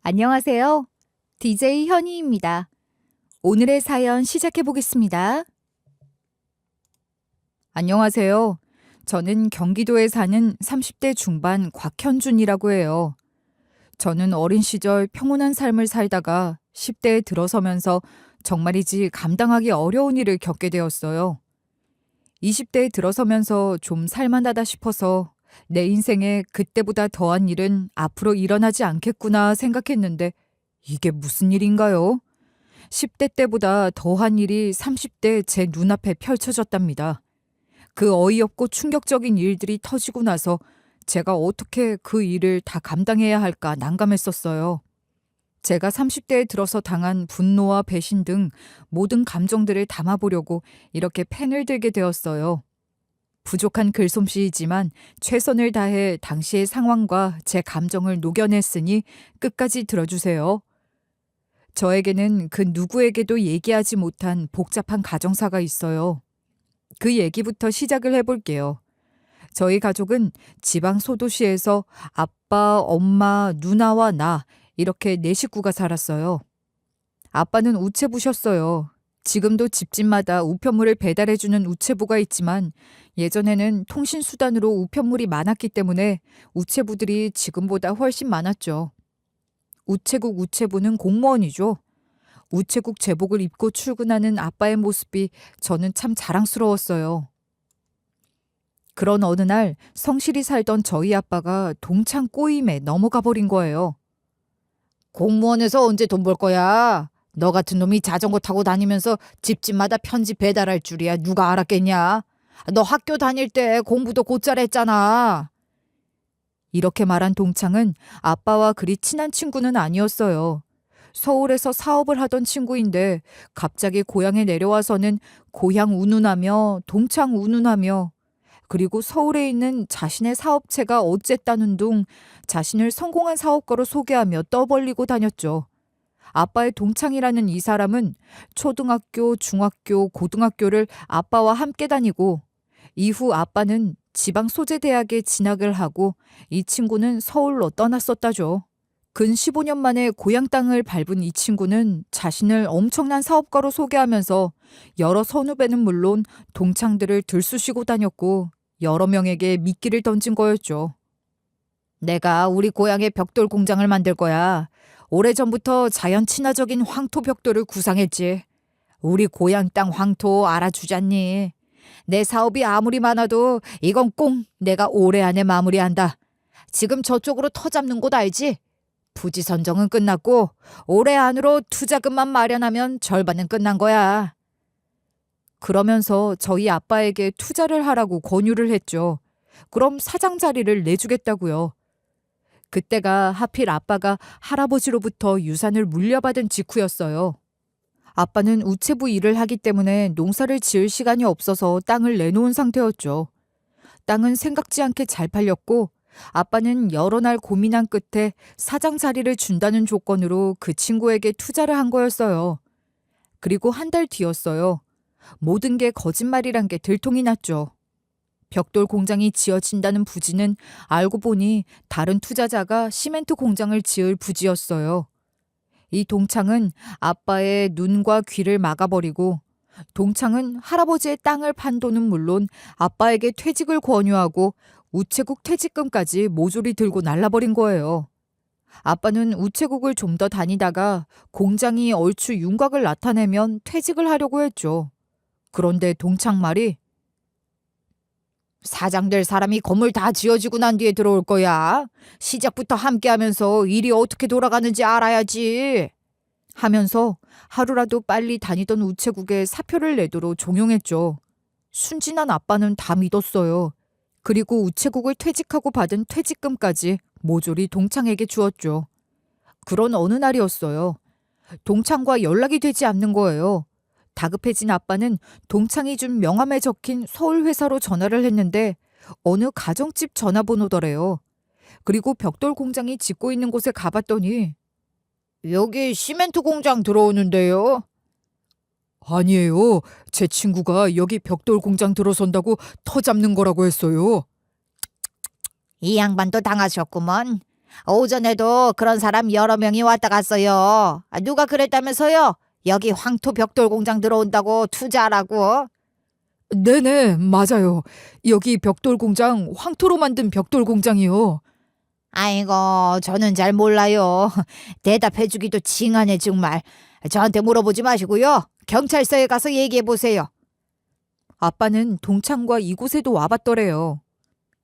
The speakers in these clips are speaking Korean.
안녕하세요. DJ 현희입니다. 오늘의 사연 시작해 보겠습니다. 안녕하세요. 저는 경기도에 사는 30대 중반 곽현준이라고 해요. 저는 어린 시절 평온한 삶을 살다가 10대에 들어서면서 정말이지 감당하기 어려운 일을 겪게 되었어요. 20대에 들어서면서 좀 살만하다 싶어서 내 인생에 그때보다 더한 일은 앞으로 일어나지 않겠구나 생각했는데 이게 무슨 일인가요? 10대 때보다 더한 일이 30대 제 눈앞에 펼쳐졌답니다. 그 어이없고 충격적인 일들이 터지고 나서 제가 어떻게 그 일을 다 감당해야 할까 난감했었어요. 제가 30대에 들어서 당한 분노와 배신 등 모든 감정들을 담아보려고 이렇게 펜을 들게 되었어요. 부족한 글솜씨이지만 최선을 다해 당시의 상황과 제 감정을 녹여냈으니 끝까지 들어주세요. 저에게는 그 누구에게도 얘기하지 못한 복잡한 가정사가 있어요. 그 얘기부터 시작을 해볼게요. 저희 가족은 지방 소도시에서 아빠, 엄마, 누나와 나 이렇게 네 식구가 살았어요. 아빠는 우체부셨어요. 지금도 집집마다 우편물을 배달해주는 우체부가 있지만 예전에는 통신수단으로 우편물이 많았기 때문에 우체부들이 지금보다 훨씬 많았죠. 우체국 우체부는 공무원이죠. 우체국 제복을 입고 출근하는 아빠의 모습이 저는 참 자랑스러웠어요. 그런 어느 날 성실히 살던 저희 아빠가 동창 꼬임에 넘어가 버린 거예요. 공무원에서 언제 돈 벌 거야? 너 같은 놈이 자전거 타고 다니면서 집집마다 편지 배달할 줄이야 누가 알았겠냐? 너 학교 다닐 때 공부도 곧잘 했잖아. 이렇게 말한 동창은 아빠와 그리 친한 친구는 아니었어요. 서울에서 사업을 하던 친구인데 갑자기 고향에 내려와서는 고향 운운하며 동창 운운하며 그리고 서울에 있는 자신의 사업체가 어쨌다는 둥 자신을 성공한 사업가로 소개하며 떠벌리고 다녔죠. 아빠의 동창이라는 이 사람은 초등학교, 중학교, 고등학교를 아빠와 함께 다니고 이후 아빠는 지방 소재대학에 진학을 하고 이 친구는 서울로 떠났었다죠. 근 15년 만에 고향 땅을 밟은 이 친구는 자신을 엄청난 사업가로 소개하면서 여러 선후배는 물론 동창들을 들쑤시고 다녔고 여러 명에게 미끼를 던진 거였죠. 내가 우리 고향에 벽돌 공장을 만들 거야. 오래전부터 자연 친화적인 황토 벽돌을 구상했지. 우리 고향 땅 황토 알아주잖니. 내 사업이 아무리 많아도 이건 꼭 내가 올해 안에 마무리한다. 지금 저쪽으로 터 잡는 곳 알지? 부지 선정은 끝났고 올해 안으로 투자금만 마련하면 절반은 끝난 거야. 그러면서 저희 아빠에게 투자를 하라고 권유를 했죠. 그럼 사장 자리를 내주겠다고요. 그때가 하필 아빠가 할아버지로부터 유산을 물려받은 직후였어요. 아빠는 우체부 일을 하기 때문에 농사를 지을 시간이 없어서 땅을 내놓은 상태였죠. 땅은 생각지 않게 잘 팔렸고 아빠는 여러 날 고민한 끝에 사장 자리를 준다는 조건으로 그 친구에게 투자를 한 거였어요. 그리고 한 달 뒤였어요. 모든 게 거짓말이란 게 들통이 났죠. 벽돌 공장이 지어진다는 부지는 알고 보니 다른 투자자가 시멘트 공장을 지을 부지였어요. 이 동창은 아빠의 눈과 귀를 막아버리고 동창은 할아버지의 땅을 판 돈은 물론 아빠에게 퇴직을 권유하고 우체국 퇴직금까지 모조리 들고 날라버린 거예요. 아빠는 우체국을 좀 더 다니다가 공장이 얼추 윤곽을 나타내면 퇴직을 하려고 했죠. 그런데 동창 말이 사장 될 사람이 건물 다 지어지고 난 뒤에 들어올 거야. 시작부터 함께하면서 일이 어떻게 돌아가는지 알아야지. 하면서 하루라도 빨리 다니던 우체국에 사표를 내도록 종용했죠. 순진한 아빠는 다 믿었어요. 그리고 우체국을 퇴직하고 받은 퇴직금까지 모조리 동창에게 주었죠. 그런 어느 날이었어요. 동창과 연락이 되지 않는 거예요. 다급해진 아빠는 동창이 준 명함에 적힌 서울 회사로 전화를 했는데 어느 가정집 전화번호더래요. 그리고 벽돌 공장이 짓고 있는 곳에 가봤더니 여기 시멘트 공장 들어오는데요. 아니에요. 제 친구가 여기 벽돌 공장 들어선다고 터 잡는 거라고 했어요. 이 양반도 당하셨구먼. 오전에도 그런 사람 여러 명이 왔다 갔어요. 누가 그랬다면서요? 여기 황토 벽돌 공장 들어온다고 투자하라고. 네네, 맞아요. 여기 벽돌 공장, 황토로 만든 벽돌 공장이요. 아이고, 저는 잘 몰라요. 대답해주기도 징하네 정말. 저한테 물어보지 마시고요. 경찰서에 가서 얘기해 보세요. 아빠는 동창과 이곳에도 와봤더래요.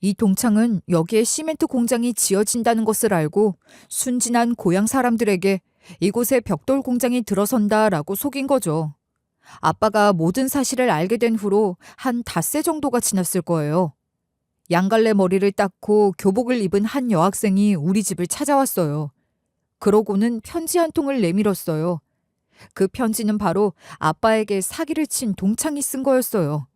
이 동창은 여기에 시멘트 공장이 지어진다는 것을 알고 순진한 고향 사람들에게 이곳에 벽돌 공장이 들어선다라고 속인 거죠. 아빠가 모든 사실을 알게 된 후로 한 닷새 정도가 지났을 거예요. 양갈래 머리를 닦고 교복을 입은 한 여학생이 우리 집을 찾아왔어요. 그러고는 편지 한 통을 내밀었어요. 그 편지는 바로 아빠에게 사기를 친 동창이 쓴 거였어요.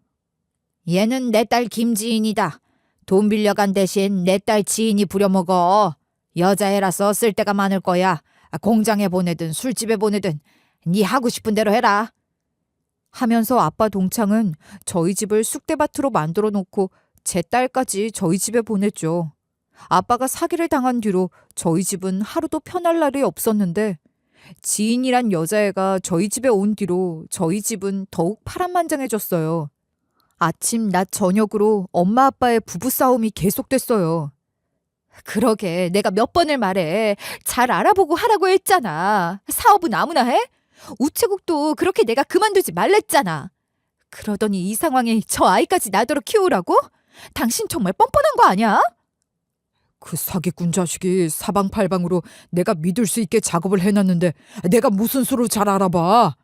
얘는 내 딸 김지인이다. 돈 빌려간 대신 내 딸 지인이 부려먹어. 여자애라서 쓸 데가 많을 거야. 공장에 보내든 술집에 보내든 네 하고 싶은 대로 해라. 하면서 아빠 동창은 저희 집을 쑥대밭으로 만들어 놓고 제 딸까지 저희 집에 보냈죠. 아빠가 사기를 당한 뒤로 저희 집은 하루도 편할 날이 없었는데 지인이란 여자애가 저희 집에 온 뒤로 저희 집은 더욱 파란만장해졌어요. 아침, 낮, 저녁으로 엄마 아빠의 부부싸움이 계속됐어요. 그러게 내가 몇 번을 말해. 잘 알아보고 하라고 했잖아. 사업은 아무나 해? 우체국도 그렇게 내가 그만두지 말랬잖아. 그러더니 이 상황에 저 아이까지 나더러 키우라고? 당신 정말 뻔뻔한 거 아니야? 그 사기꾼 자식이 사방팔방으로 내가 믿을 수 있게 작업을 해놨는데 내가 무슨 수로 잘 알아봐.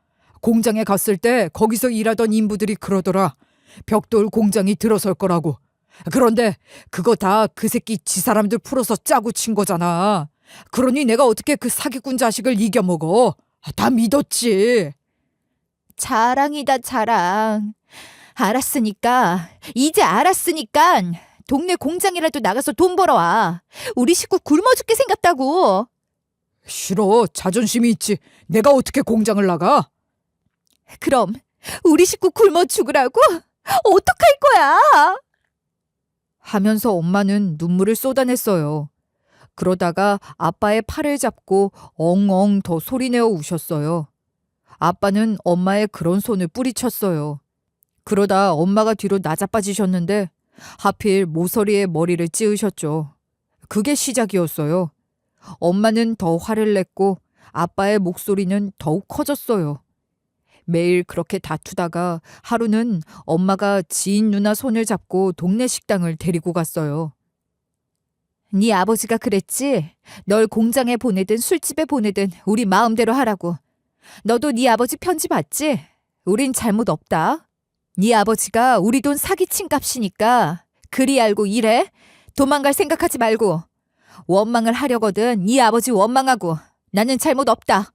공장에 갔을 때 거기서 일하던 인부들이 그러더라. 벽돌 공장이 들어설 거라고. 그런데 그거 다 그 새끼 지 사람들 풀어서 짜고 친 거잖아. 그러니 내가 어떻게 그 사기꾼 자식을 이겨먹어. 다 믿었지. 자랑이다 자랑. 알았으니까 이제 알았으니까 동네 공장이라도 나가서 돈 벌어와. 우리 식구 굶어 죽게 생겼다고. 싫어. 자존심이 있지. 내가 어떻게 공장을 나가? 그럼 우리 식구 굶어 죽으라고? 어떡할 거야? 하면서 엄마는 눈물을 쏟아냈어요. 그러다가 아빠의 팔을 잡고 엉엉 더 소리내어 우셨어요. 아빠는 엄마의 그런 손을 뿌리쳤어요. 그러다 엄마가 뒤로 나자빠지셨는데 하필 모서리에 머리를 찌으셨죠. 그게 시작이었어요. 엄마는 더 화를 냈고 아빠의 목소리는 더욱 커졌어요. 매일 그렇게 다투다가 하루는 엄마가 지인 누나 손을 잡고 동네 식당을 데리고 갔어요. 네 아버지가 그랬지? 널 공장에 보내든 술집에 보내든 우리 마음대로 하라고. 너도 네 아버지 편지 봤지? 우린 잘못 없다. 네 아버지가 우리 돈 사기친 값이니까 그리 알고 일해. 도망갈 생각하지 말고. 원망을 하려거든 네 아버지 원망하고. 나는 잘못 없다.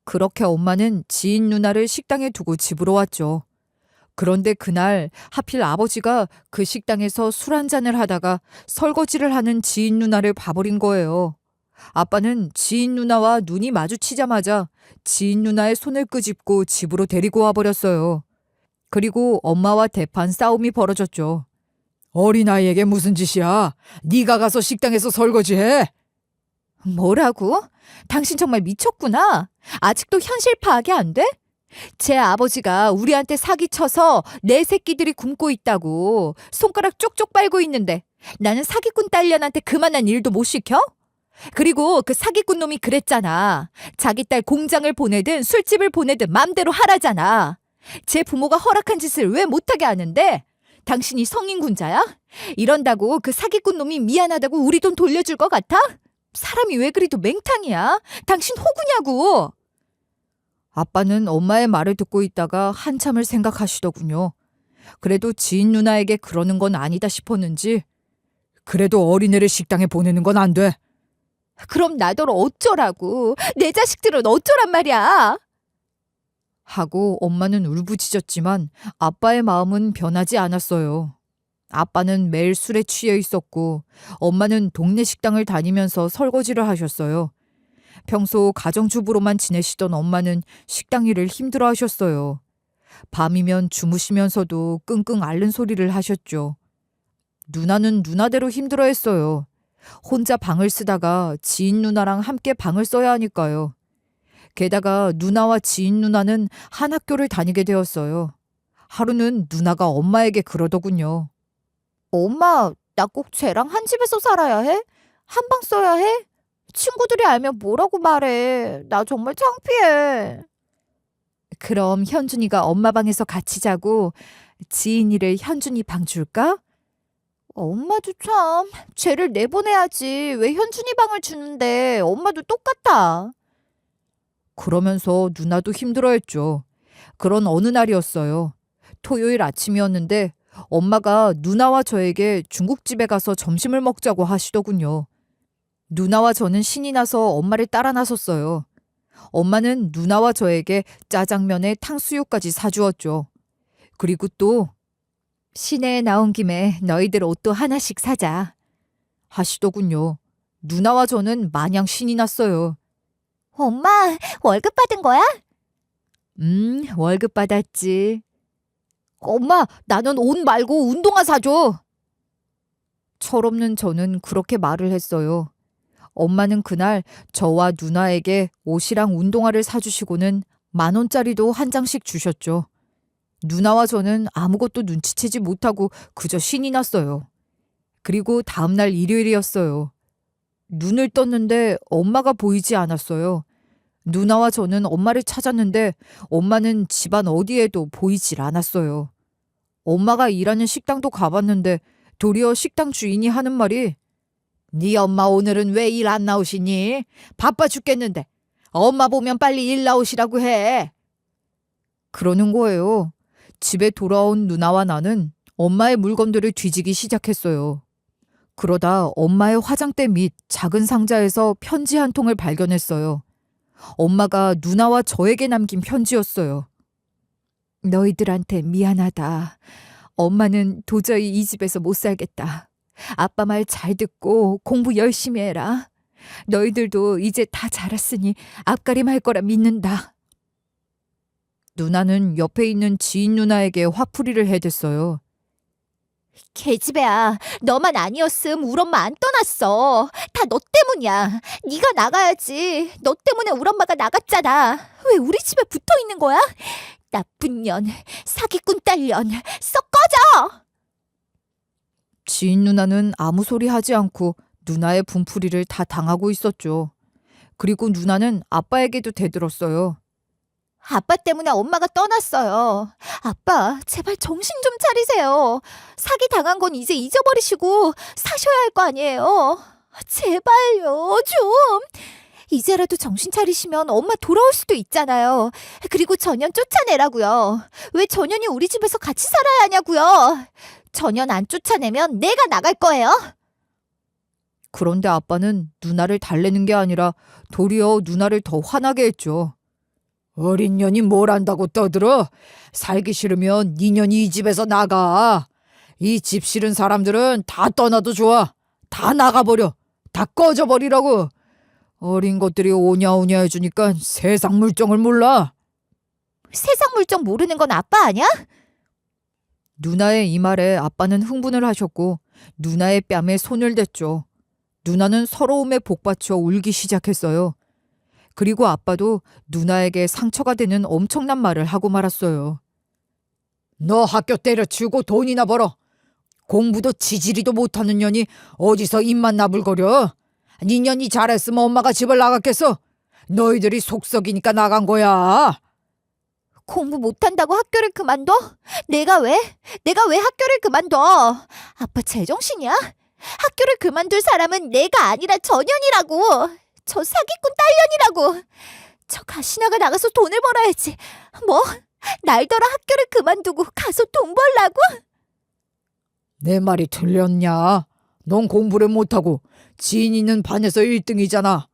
그렇게 엄마는 지인 누나를 식당에 두고 집으로 왔죠. 그런데 그날 하필 아버지가 그 식당에서 술 한 잔을 하다가 설거지를 하는 지인 누나를 봐버린 거예요. 아빠는 지인 누나와 눈이 마주치자마자 지인 누나의 손을 끄집고 집으로 데리고 와버렸어요. 그리고 엄마와 대판 싸움이 벌어졌죠. 어린아이에게 무슨 짓이야? 네가 가서 식당에서 설거지해? 뭐라고? 당신 정말 미쳤구나. 아직도 현실 파악이 안 돼? 제 아버지가 우리한테 사기쳐서 내 새끼들이 굶고 있다고 손가락 쪽쪽 빨고 있는데 나는 사기꾼 딸년한테 그만한 일도 못 시켜? 그리고 그 사기꾼 놈이 그랬잖아. 자기 딸 공장을 보내든 술집을 보내든 맘대로 하라잖아. 제 부모가 허락한 짓을 왜 못하게 하는데? 당신이 성인군자야? 이런다고 그 사기꾼 놈이 미안하다고 우리 돈 돌려줄 것 같아? 사람이 왜 그리도 맹탕이야? 당신 호구냐고. 아빠는 엄마의 말을 듣고 있다가 한참을 생각하시더군요. 그래도 지인 누나에게 그러는 건 아니다 싶었는지 그래도 어린애를 식당에 보내는 건 안 돼. 그럼 나더러 어쩌라고. 내 자식들은 어쩌란 말이야. 하고 엄마는 울부짖었지만 아빠의 마음은 변하지 않았어요. 아빠는 매일 술에 취해 있었고 엄마는 동네 식당을 다니면서 설거지를 하셨어요. 평소 가정주부로만 지내시던 엄마는 식당 일을 힘들어 하셨어요. 밤이면 주무시면서도 끙끙 앓는 소리를 하셨죠. 누나는 누나대로 힘들어 했어요. 혼자 방을 쓰다가 지인 누나랑 함께 방을 써야 하니까요. 게다가 누나와 지인 누나는 한 학교를 다니게 되었어요. 하루는 누나가 엄마에게 그러더군요. 엄마, 나 꼭 쟤랑 한 집에서 살아야 해? 한 방 써야 해? 친구들이 알면 뭐라고 말해. 나 정말 창피해. 그럼 현준이가 엄마 방에서 같이 자고 지인이를 현준이 방 줄까? 엄마도 참, 쟤를 내보내야지. 왜 현준이 방을 주는데? 엄마도 똑같다. 그러면서 누나도 힘들어했죠. 그런 어느 날이었어요. 토요일 아침이었는데 엄마가 누나와 저에게 중국집에 가서 점심을 먹자고 하시더군요. 누나와 저는 신이 나서 엄마를 따라 나섰어요. 엄마는 누나와 저에게 짜장면에 탕수육까지 사주었죠. 그리고 또 시내에 나온 김에 너희들 옷도 하나씩 사자 하시더군요. 누나와 저는 마냥 신이 났어요. 엄마, 월급 받은 거야? 월급 받았지. 엄마, 나는 옷 말고 운동화 사줘. 철없는 저는 그렇게 말을 했어요. 엄마는 그날 저와 누나에게 옷이랑 운동화를 사주시고는 10,000원짜리도 한 장씩 주셨죠. 누나와 저는 아무것도 눈치채지 못하고 그저 신이 났어요. 그리고 다음날 일요일이었어요. 눈을 떴는데 엄마가 보이지 않았어요. 누나와 저는 엄마를 찾았는데 엄마는 집안 어디에도 보이질 않았어요. 엄마가 일하는 식당도 가봤는데 도리어 식당 주인이 하는 말이 네 엄마 오늘은 왜 일 안 나오시니? 바빠 죽겠는데 엄마 보면 빨리 일 나오시라고 해. 그러는 거예요. 집에 돌아온 누나와 나는 엄마의 물건들을 뒤지기 시작했어요. 그러다 엄마의 화장대 밑 작은 상자에서 편지 한 통을 발견했어요. 엄마가 누나와 저에게 남긴 편지였어요. 너희들한테 미안하다. 엄마는 도저히 이 집에서 못 살겠다. 아빠 말 잘 듣고 공부 열심히 해라. 너희들도 이제 다 자랐으니 앞가림 할 거라 믿는다. 누나는 옆에 있는 지인 누나에게 화풀이를 해댔어요. 계집애야, 너만 아니었음 우리 엄마 안 떠났어. 다 너 때문이야. 네가 나가야지. 너 때문에 우리 엄마가 나갔잖아. 왜 우리 집에 붙어 있는 거야? 나쁜 년, 사기꾼 딸년, 썩 꺼져! 지인 누나는 아무 소리 하지 않고 누나의 분풀이를 다 당하고 있었죠. 그리고 누나는 아빠에게도 대들었어요. 아빠 때문에 엄마가 떠났어요. 아빠, 제발 정신 좀 차리세요. 사기 당한 건 이제 잊어버리시고 사셔야 할 거 아니에요. 제발요, 좀. 이제라도 정신 차리시면 엄마 돌아올 수도 있잖아요. 그리고 전현 쫓아내라고요. 왜 전현이 우리 집에서 같이 살아야 하냐고요. 전현 안 쫓아내면 내가 나갈 거예요. 그런데 아빠는 누나를 달래는 게 아니라 도리어 누나를 더 화나게 했죠. 어린 년이 뭘 안다고 떠들어? 살기 싫으면 네 년이 이 집에서 나가. 이 집 싫은 사람들은 다 떠나도 좋아. 다 나가버려. 다 꺼져버리라고. 어린 것들이 오냐오냐 해주니까 세상 물정을 몰라. 세상 물정 모르는 건 아빠 아니야? 누나의 이 말에 아빠는 흥분을 하셨고 누나의 뺨에 손을 댔죠. 누나는 서러움에 복받쳐 울기 시작했어요. 그리고 아빠도 누나에게 상처가 되는 엄청난 말을 하고 말았어요. 너 학교 때려치우고 돈이나 벌어. 공부도 지지리도 못하는 년이 어디서 입만 나불거려. 네 년이 잘했으면 엄마가 집을 나갔겠어. 너희들이 속썩이니까 나간 거야. 공부 못한다고 학교를 그만둬? 내가 왜? 내가 왜 학교를 그만둬? 아빠 제정신이야? 학교를 그만둘 사람은 내가 아니라 전현이라고. 저 사기꾼 딸년이라고. 저 가시나가 나가서 돈을 벌어야지. 뭐? 날더러 학교를 그만두고 가서 돈 벌라고? 내 말이 틀렸냐? 넌 공부를 못하고 지인 있는 반에서 1등이잖아.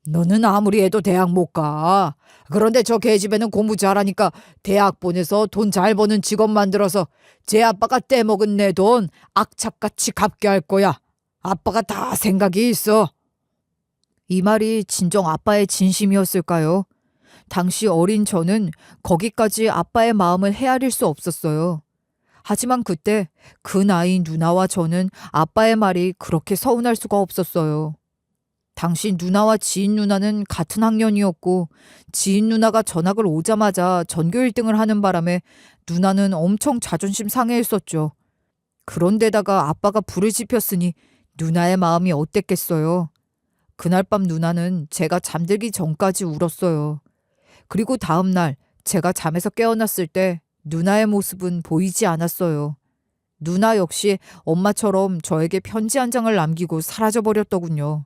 너는 아무리 해도 대학 못 가. 그런데 저 계집애는 공부 잘하니까 대학 보내서 돈 잘 버는 직업 만들어서 제 아빠가 떼먹은 내 돈 악착같이 갚게 할 거야. 아빠가 다 생각이 있어. 이 말이 진정 아빠의 진심이었을까요? 당시 어린 저는 거기까지 아빠의 마음을 헤아릴 수 없었어요. 하지만 그때 그 나이 누나와 저는 아빠의 말이 그렇게 서운할 수가 없었어요. 당시 누나와 지인 누나는 같은 학년이었고 지인 누나가 전학을 오자마자 전교 1등을 하는 바람에 누나는 엄청 자존심 상해했었죠. 그런데다가 아빠가 불을 지폈으니 누나의 마음이 어땠겠어요. 그날 밤 누나는 제가 잠들기 전까지 울었어요. 그리고 다음 날 제가 잠에서 깨어났을 때 누나의 모습은 보이지 않았어요. 누나 역시 엄마처럼 저에게 편지 한 장을 남기고 사라져버렸더군요.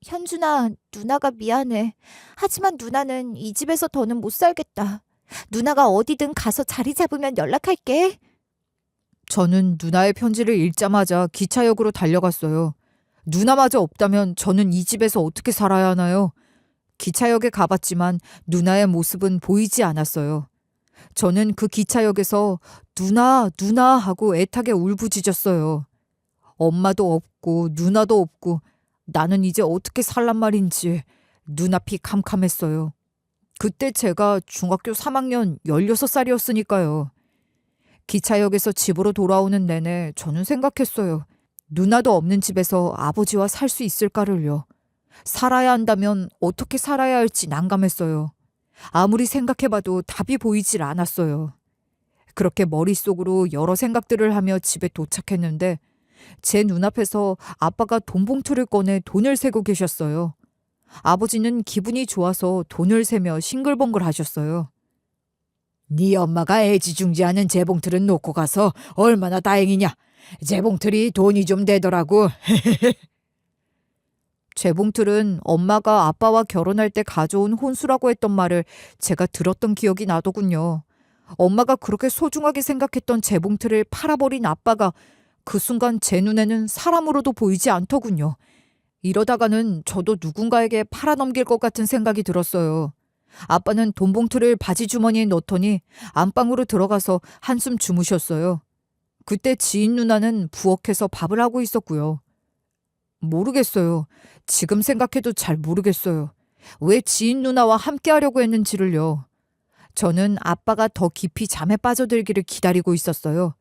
현준아, 누나가 미안해. 하지만 누나는 이 집에서 더는 못 살겠다. 누나가 어디든 가서 자리 잡으면 연락할게. 저는 누나의 편지를 읽자마자 기차역으로 달려갔어요. 누나마저 없다면 저는 이 집에서 어떻게 살아야 하나요? 기차역에 가봤지만 누나의 모습은 보이지 않았어요. 저는 그 기차역에서 누나, 누나 하고 애타게 울부짖었어요. 엄마도 없고 누나도 없고 나는 이제 어떻게 살란 말인지 눈앞이 캄캄했어요. 그때 제가 중학교 3학년 16살이었으니까요. 기차역에서 집으로 돌아오는 내내 저는 생각했어요. 누나도 없는 집에서 아버지와 살 수 있을까를요. 살아야 한다면 어떻게 살아야 할지 난감했어요. 아무리 생각해봐도 답이 보이질 않았어요. 그렇게 머릿속으로 여러 생각들을 하며 집에 도착했는데 제 눈앞에서 아빠가 돈 봉투를 꺼내 돈을 세고 계셨어요. 아버지는 기분이 좋아서 돈을 세며 싱글벙글 하셨어요. 네 엄마가 애지중지하는 재봉틀은 놓고 가서 얼마나 다행이냐. 재봉틀이 돈이 좀 되더라고. 재봉틀은 엄마가 아빠와 결혼할 때 가져온 혼수라고 했던 말을 제가 들었던 기억이 나더군요. 엄마가 그렇게 소중하게 생각했던 재봉틀을 팔아버린 아빠가 그 순간 제 눈에는 사람으로도 보이지 않더군요. 이러다가는 저도 누군가에게 팔아넘길 것 같은 생각이 들었어요. 아빠는 돈 봉투를 바지 주머니에 넣더니 안방으로 들어가서 한숨 주무셨어요. 그때 지인 누나는 부엌에서 밥을 하고 있었고요. 모르겠어요. 지금 생각해도 잘 모르겠어요. 왜 지인 누나와 함께 하려고 했는지를요. 저는 아빠가 더 깊이 잠에 빠져들기를 기다리고 있었어요.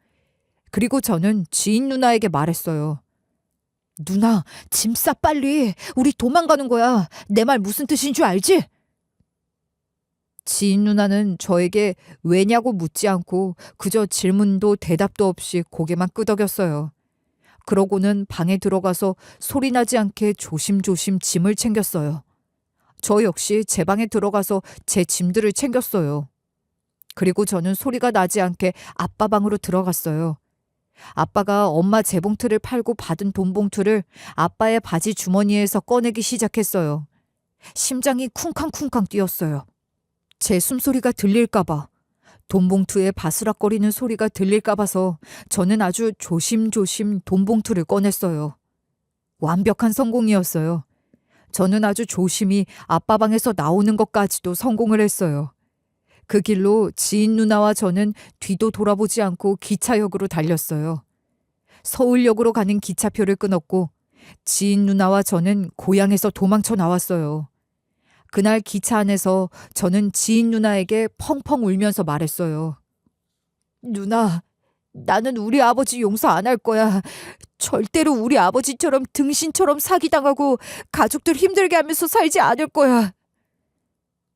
그리고 저는 지인 누나에게 말했어요. 누나, 짐 싸 빨리. 우리 도망가는 거야. 내 말 무슨 뜻인 줄 알지? 지인 누나는 저에게 왜냐고 묻지 않고 그저 질문도 대답도 없이 고개만 끄덕였어요. 그러고는 방에 들어가서 소리 나지 않게 조심조심 짐을 챙겼어요. 저 역시 제 방에 들어가서 제 짐들을 챙겼어요. 그리고 저는 소리가 나지 않게 아빠 방으로 들어갔어요. 아빠가 엄마 재봉틀을 팔고 받은 돈 봉투를 아빠의 바지 주머니에서 꺼내기 시작했어요. 심장이 쿵쾅쿵쾅 뛰었어요. 제 숨소리가 들릴까봐, 돈 봉투에 바스락거리는 소리가 들릴까봐서 저는 아주 조심조심 돈 봉투를 꺼냈어요. 완벽한 성공이었어요. 저는 아주 조심히 아빠 방에서 나오는 것까지도 성공을 했어요. 그 길로 지인 누나와 저는 뒤도 돌아보지 않고 기차역으로 달렸어요. 서울역으로 가는 기차표를 끊었고 지인 누나와 저는 고향에서 도망쳐 나왔어요. 그날 기차 안에서 저는 지인 누나에게 펑펑 울면서 말했어요. 누나, 나는 우리 아버지 용서 안 할 거야. 절대로 우리 아버지처럼 등신처럼 사기당하고 가족들 힘들게 하면서 살지 않을 거야.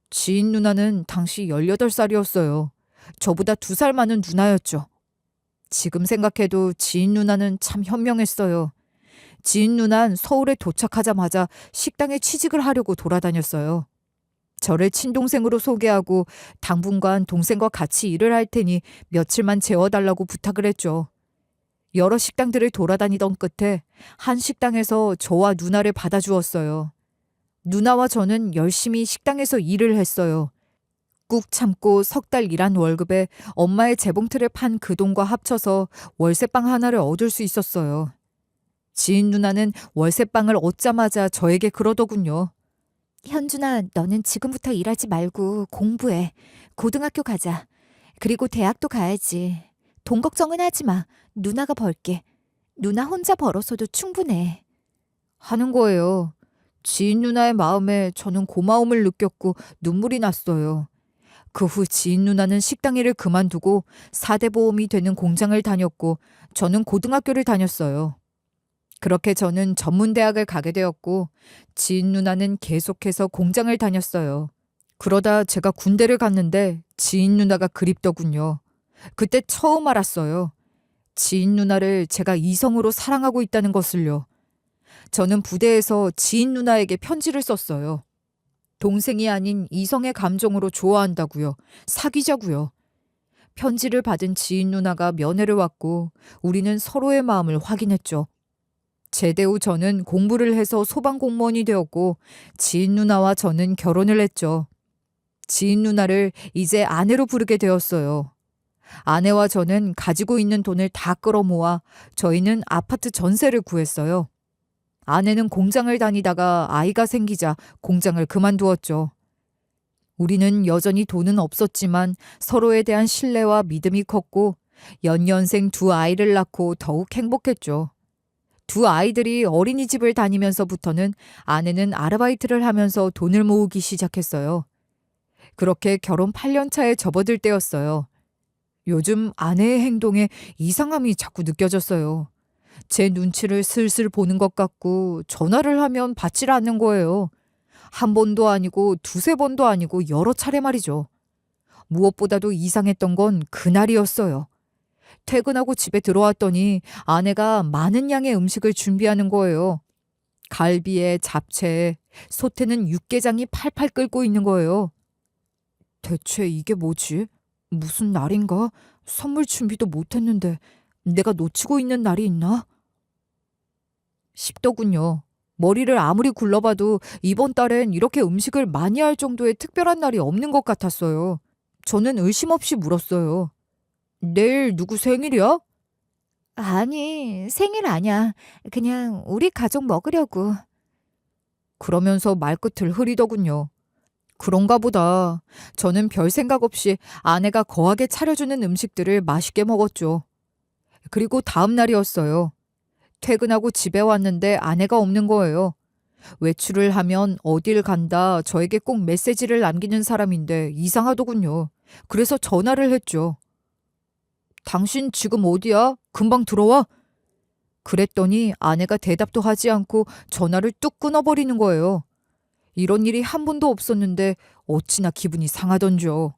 지인 누나는 당시 18살이었어요. 저보다 2살 많은 누나였죠. 지금 생각해도 지인 누나는 참 현명했어요. 지인 누나는 서울에 도착하자마자 식당에 취직을 하려고 돌아다녔어요. 저를 친동생으로 소개하고 당분간 동생과 같이 일을 할 테니 며칠만 재워달라고 부탁을 했죠. 여러 식당들을 돌아다니던 끝에 한 식당에서 저와 누나를 받아주었어요. 누나와 저는 열심히 식당에서 일을 했어요. 꾹 참고 3달 일한 월급에 엄마의 재봉틀을 판 그 돈과 합쳐서 월세방 하나를 얻을 수 있었어요. 지인 누나는 월세방을 얻자마자 저에게 그러더군요. 현준아, 너는 지금부터 일하지 말고 공부해. 고등학교 가자. 그리고 대학도 가야지. 돈 걱정은 하지 마. 누나가 벌게. 누나 혼자 벌어서도 충분해. 하는 거예요. 지인 누나의 마음에 저는 고마움을 느꼈고 눈물이 났어요. 그 후 지인 누나는 식당 일을 그만두고 4대 보험이 되는 공장을 다녔고 저는 고등학교를 다녔어요. 그렇게 저는 전문대학을 가게 되었고 지인 누나는 계속해서 공장을 다녔어요. 그러다 제가 군대를 갔는데 지인 누나가 그립더군요. 그때 처음 알았어요. 지인 누나를 제가 이성으로 사랑하고 있다는 것을요. 저는 부대에서 지인 누나에게 편지를 썼어요. 동생이 아닌 이성의 감정으로 좋아한다고요. 사귀자고요. 편지를 받은 지인 누나가 면회를 왔고 우리는 서로의 마음을 확인했죠. 제대 후 저는 공부를 해서 소방공무원이 되었고 지인 누나와 저는 결혼을 했죠. 지인 누나를 이제 아내로 부르게 되었어요. 아내와 저는 가지고 있는 돈을 다 끌어모아 저희는 아파트 전세를 구했어요. 아내는 공장을 다니다가 아이가 생기자 공장을 그만두었죠. 우리는 여전히 돈은 없었지만 서로에 대한 신뢰와 믿음이 컸고 연년생 2아이를 낳고 더욱 행복했죠. 2아이들이 어린이집을 다니면서부터는 아내는 아르바이트를 하면서 돈을 모으기 시작했어요. 그렇게 결혼 8년 차에 접어들 때였어요. 요즘 아내의 행동에 이상함이 자꾸 느껴졌어요. 제 눈치를 슬슬 보는 것 같고 전화를 하면 받질 않는 거예요. 한 번도 아니고 2~3번도 아니고 여러 차례 말이죠. 무엇보다도 이상했던 건 그날이었어요. 퇴근하고 집에 들어왔더니 아내가 많은 양의 음식을 준비하는 거예요. 갈비에 잡채에 솥에는 육개장이 팔팔 끓고 있는 거예요. 대체 이게 뭐지? 무슨 날인가? 선물 준비도 못했는데 내가 놓치고 있는 날이 있나? 싶더군요. 머리를 아무리 굴러봐도 이번 달엔 이렇게 음식을 많이 할 정도의 특별한 날이 없는 것 같았어요. 저는 의심 없이 물었어요. 내일 누구 생일이야? 아니, 생일 아니야. 그냥 우리 가족 먹으려고. 그러면서 말끝을 흐리더군요. 그런가 보다. 저는 별 생각 없이 아내가 거하게 차려주는 음식들을 맛있게 먹었죠. 그리고 다음 날이었어요. 퇴근하고 집에 왔는데 아내가 없는 거예요. 외출을 하면 어딜 간다 저에게 꼭 메시지를 남기는 사람인데 이상하더군요. 그래서 전화를 했죠. 당신 지금 어디야? 금방 들어와? 그랬더니 아내가 대답도 하지 않고 전화를 뚝 끊어버리는 거예요. 이런 일이 한 번도 없었는데 어찌나 기분이 상하던지요.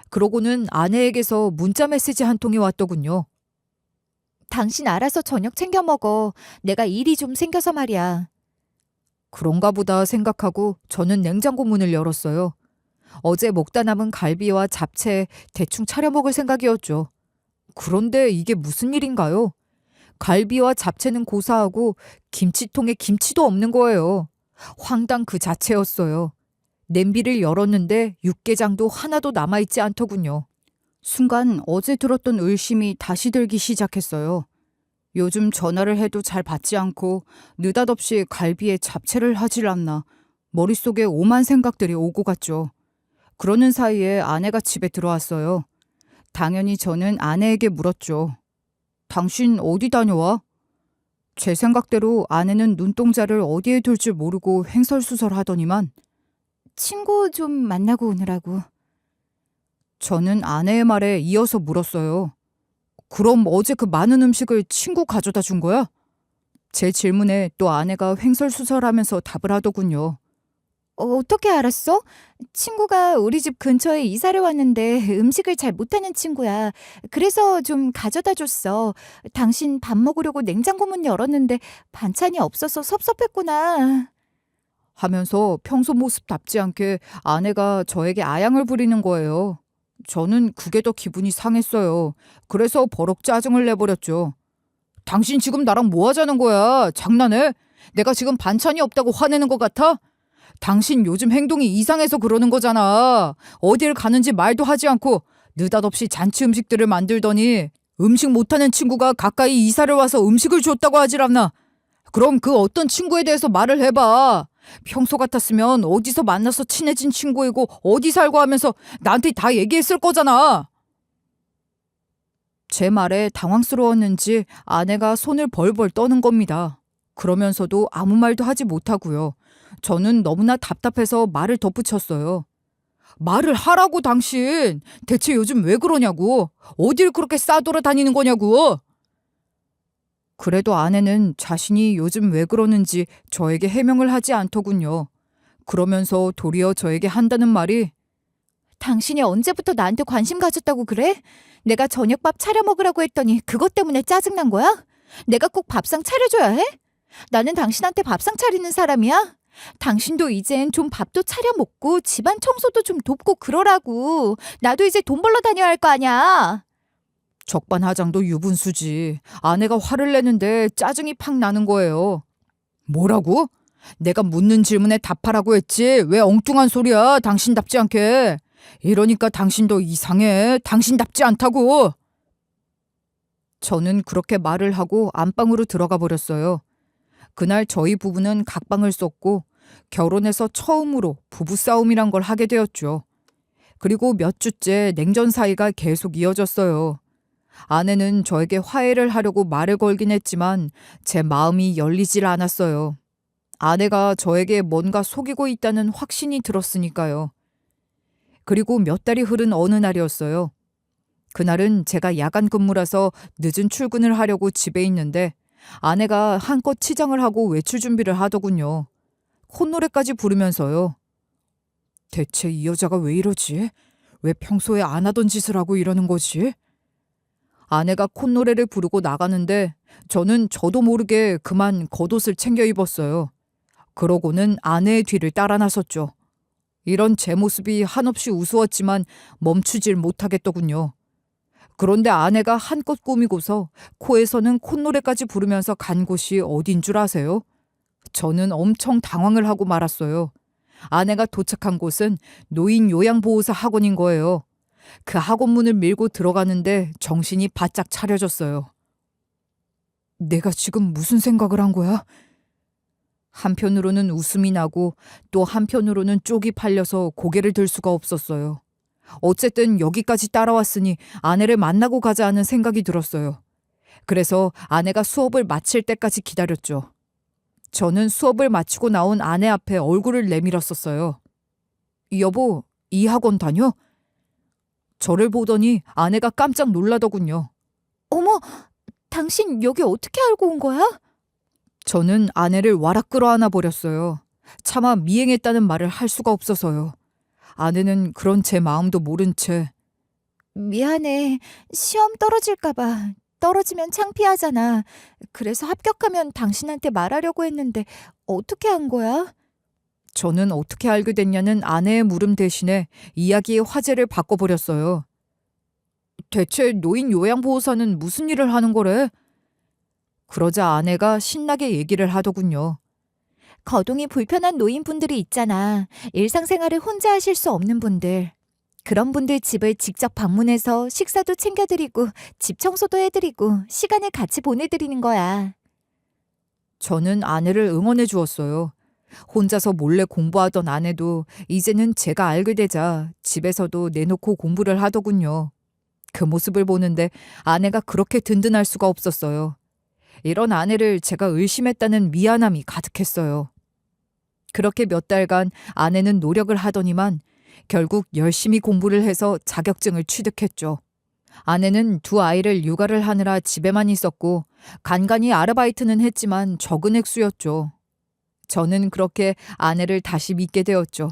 그러고는 아내에게서 문자 메시지 한 통이 왔더군요. 당신 알아서 저녁 챙겨 먹어. 내가 일이 좀 생겨서 말이야. 그런가 보다 생각하고 저는 냉장고 문을 열었어요. 어제 먹다 남은 갈비와 잡채 대충 차려 먹을 생각이었죠. 그런데 이게 무슨 일인가요? 갈비와 잡채는 고사하고 김치통에 김치도 없는 거예요. 황당 그 자체였어요. 냄비를 열었는데 육개장도 하나도 남아있지 않더군요. 순간 어제 들었던 의심이 다시 들기 시작했어요. 요즘 전화를 해도 잘 받지 않고 느닷없이 갈비에 잡채를 하질 않나. 머릿속에 오만 생각들이 오고 갔죠. 그러는 사이에 아내가 집에 들어왔어요. 당연히 저는 아내에게 물었죠. 당신 어디 다녀와? 제 생각대로 아내는 눈동자를 어디에 둘 줄 모르고 횡설수설하더니만 친구 좀 만나고 오느라고. 저는 아내의 말에 이어서 물었어요. 그럼 어제 그 많은 음식을 친구 가져다 준 거야? 제 질문에 또 아내가 횡설수설하면서 답을 하더군요. 어떻게 알았어? 친구가 우리 집 근처에 이사를 왔는데 음식을 잘 못하는 친구야. 그래서 좀 가져다 줬어. 당신 밥 먹으려고 냉장고 문 열었는데 반찬이 없어서 섭섭했구나. 하면서 평소 모습답지 않게 아내가 저에게 아양을 부리는 거예요. 저는 그게 더 기분이 상했어요. 그래서 버럭 짜증을 내버렸죠. 당신 지금 나랑 뭐 하자는 거야? 장난해? 내가 지금 반찬이 없다고 화내는 것 같아? 당신 요즘 행동이 이상해서 그러는 거잖아. 어딜 가는지 말도 하지 않고 느닷없이 잔치 음식들을 만들더니 음식 못하는 친구가 가까이 이사를 와서 음식을 줬다고 하질 않나. 그럼 그 어떤 친구에 대해서 말을 해봐. 평소 같았으면 어디서 만나서 친해진 친구이고 어디 살고 하면서 나한테 다 얘기했을 거잖아. 제 말에 당황스러웠는지 아내가 손을 벌벌 떠는 겁니다. 그러면서도 아무 말도 하지 못하고요. 저는 너무나 답답해서 말을 덧붙였어요. 말을 하라고 당신. 대체 요즘 왜 그러냐고. 어딜 그렇게 싸돌아다니는 거냐고. 그래도 아내는 자신이 요즘 왜 그러는지 저에게 해명을 하지 않더군요. 그러면서 도리어 저에게 한다는 말이 당신이 언제부터 나한테 관심 가졌다고 그래? 내가 저녁밥 차려 먹으라고 했더니 그것 때문에 짜증난 거야? 내가 꼭 밥상 차려줘야 해? 나는 당신한테 밥상 차리는 사람이야? 당신도 이젠 좀 밥도 차려 먹고 집안 청소도 좀 돕고 그러라고. 나도 이제 돈 벌러 다녀야 할 거 아니야. 적반하장도 유분수지. 아내가 화를 내는데 짜증이 팍 나는 거예요. 뭐라고? 내가 묻는 질문에 답하라고 했지. 왜 엉뚱한 소리야. 당신답지 않게. 이러니까 당신도 이상해. 당신답지 않다고. 저는 그렇게 말을 하고 안방으로 들어가 버렸어요. 그날 저희 부부는 각방을 썼고 결혼해서 처음으로 부부싸움이란 걸 하게 되었죠. 그리고 몇 주째 냉전 사이가 계속 이어졌어요. 아내는 저에게 화해를 하려고 말을 걸긴 했지만 제 마음이 열리질 않았어요. 아내가 저에게 뭔가 속이고 있다는 확신이 들었으니까요. 그리고 몇 달이 흐른 어느 날이었어요. 그날은 제가 야간 근무라서 늦은 출근을 하려고 집에 있는데 아내가 한껏 치장을 하고 외출 준비를 하더군요. 콧노래까지 부르면서요. 대체 이 여자가 왜 이러지? 왜 평소에 안 하던 짓을 하고 이러는 거지? 아내가 콧노래를 부르고 나가는데 저는 저도 모르게 그만 겉옷을 챙겨 입었어요. 그러고는 아내의 뒤를 따라 나섰죠. 이런 제 모습이 한없이 우스웠지만 멈추질 못하겠더군요. 그런데 아내가 한껏 꾸미고서 코에서는 콧노래까지 부르면서 간 곳이 어딘 줄 아세요? 저는 엄청 당황을 하고 말았어요. 아내가 도착한 곳은 노인 요양보호사 학원인 거예요. 그 학원 문을 밀고 들어가는데 정신이 바짝 차려졌어요. 내가 지금 무슨 생각을 한 거야? 한편으로는 웃음이 나고 또 한편으로는 쪽이 팔려서 고개를 들 수가 없었어요. 어쨌든 여기까지 따라왔으니 아내를 만나고 가자 하는 생각이 들었어요. 그래서 아내가 수업을 마칠 때까지 기다렸죠. 저는 수업을 마치고 나온 아내 앞에 얼굴을 내밀었었어요. 여보, 이 학원 다녀? 저를 보더니 아내가 깜짝 놀라더군요. 어머, 당신 여기 어떻게 알고 온 거야? 저는 아내를 와락 끌어안아 버렸어요. 차마 미행했다는 말을 할 수가 없어서요. 아내는 그런 제 마음도 모른 채 미안해. 시험 떨어질까봐. 떨어지면 창피하잖아. 그래서 합격하면 당신한테 말하려고 했는데 어떻게 한 거야? 저는 어떻게 알게 됐냐는 아내의 물음 대신에 이야기의 화제를 바꿔버렸어요. 대체 노인 요양보호사는 무슨 일을 하는 거래? 그러자 아내가 신나게 얘기를 하더군요. 거동이 불편한 노인분들이 있잖아. 일상생활을 혼자 하실 수 없는 분들. 그런 분들 집을 직접 방문해서 식사도 챙겨드리고 집 청소도 해드리고 시간을 같이 보내드리는 거야. 저는 아내를 응원해 주었어요. 혼자서 몰래 공부하던 아내도 이제는 제가 알게 되자 집에서도 내놓고 공부를 하더군요. 그 모습을 보는데 아내가 그렇게 든든할 수가 없었어요. 이런 아내를 제가 의심했다는 미안함이 가득했어요. 그렇게 몇 달간 아내는 노력을 하더니만 결국 열심히 공부를 해서 자격증을 취득했죠. 아내는 두 아이를 육아를 하느라 집에만 있었고 간간히 아르바이트는 했지만 적은 액수였죠. 저는 그렇게 아내를 다시 믿게 되었죠.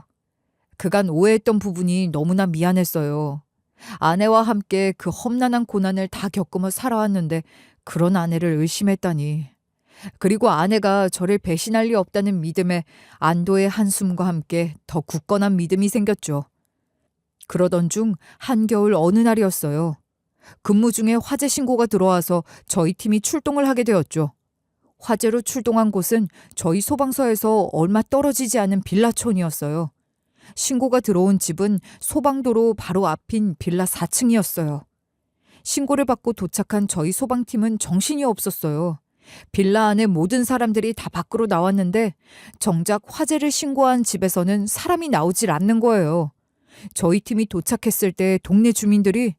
그간 오해했던 부분이 너무나 미안했어요. 아내와 함께 그 험난한 고난을 다 겪으며 살아왔는데 그런 아내를 의심했다니. 그리고 아내가 저를 배신할 리 없다는 믿음에 안도의 한숨과 함께 더 굳건한 믿음이 생겼죠. 그러던 중 한겨울 어느 날이었어요. 근무 중에 화재 신고가 들어와서 저희 팀이 출동을 하게 되었죠. 화재로 출동한 곳은 저희 소방서에서 얼마 떨어지지 않은 빌라촌이었어요. 신고가 들어온 집은 소방도로 바로 앞인 빌라 4층이었어요. 신고를 받고 도착한 저희 소방팀은 정신이 없었어요. 빌라 안에 모든 사람들이 다 밖으로 나왔는데 정작 화재를 신고한 집에서는 사람이 나오질 않는 거예요. 저희 팀이 도착했을 때 동네 주민들이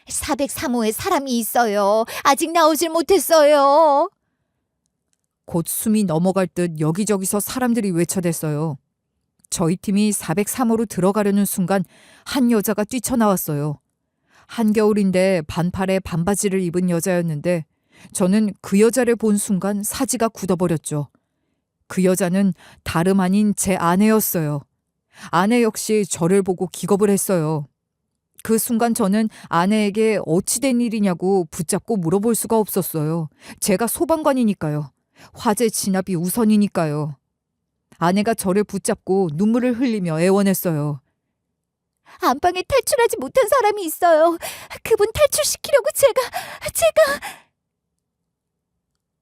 403호에 사람이 있어요. 아직 나오질 못했어요. 곧 숨이 넘어갈 듯 여기저기서 사람들이 외쳐댔어요. 저희 팀이 403호로 들어가려는 순간 한 여자가 뛰쳐나왔어요. 한겨울인데 반팔에 반바지를 입은 여자였는데 저는 그 여자를 본 순간 사지가 굳어버렸죠. 그 여자는 다름 아닌 제 아내였어요. 아내 역시 저를 보고 기겁을 했어요. 그 순간 저는 아내에게 어찌 된 일이냐고 붙잡고 물어볼 수가 없었어요. 제가 소방관이니까요. 화재 진압이 우선이니까요. 아내가 저를 붙잡고 눈물을 흘리며 애원했어요. 안방에 탈출하지 못한 사람이 있어요. 그분 탈출시키려고 제가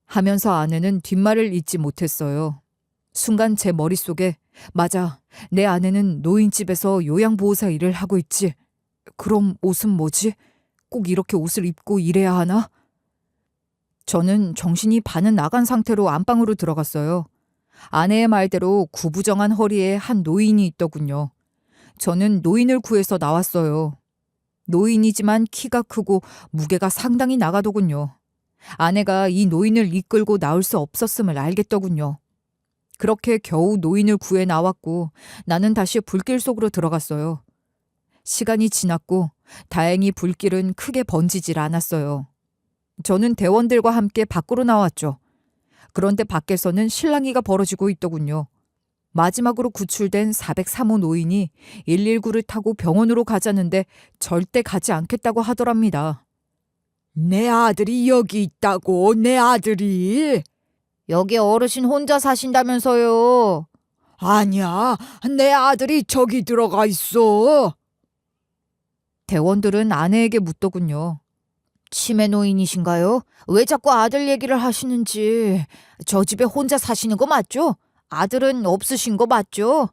하면서 아내는 뒷말을 잇지 못했어요. 순간 제 머릿속에 맞아, 내 아내는 노인집에서 요양보호사 일을 하고 있지. 그럼 옷은 뭐지? 꼭 이렇게 옷을 입고 일해야 하나? 저는 정신이 반은 나간 상태로 안방으로 들어갔어요. 아내의 말대로 구부정한 허리에 한 노인이 있더군요. 저는 노인을 구해서 나왔어요. 노인이지만 키가 크고 무게가 상당히 나가더군요. 아내가 이 노인을 이끌고 나올 수 없었음을 알겠더군요. 그렇게 겨우 노인을 구해 나왔고 나는 다시 불길 속으로 들어갔어요. 시간이 지났고 다행히 불길은 크게 번지질 않았어요. 저는 대원들과 함께 밖으로 나왔죠. 그런데 밖에서는 실랑이가 벌어지고 있더군요. 마지막으로 구출된 403호 노인이 119를 타고 병원으로 가자는데 절대 가지 않겠다고 하더랍니다. 내 아들이 여기 있다고, 내 아들이. 여기 어르신 혼자 사신다면서요. 아니야, 내 아들이 저기 들어가 있어. 대원들은 아내에게 묻더군요. 치매 노인이신가요? 왜 자꾸 아들 얘기를 하시는지. 저 집에 혼자 사시는 거 맞죠? 아들은 없으신 거 맞죠?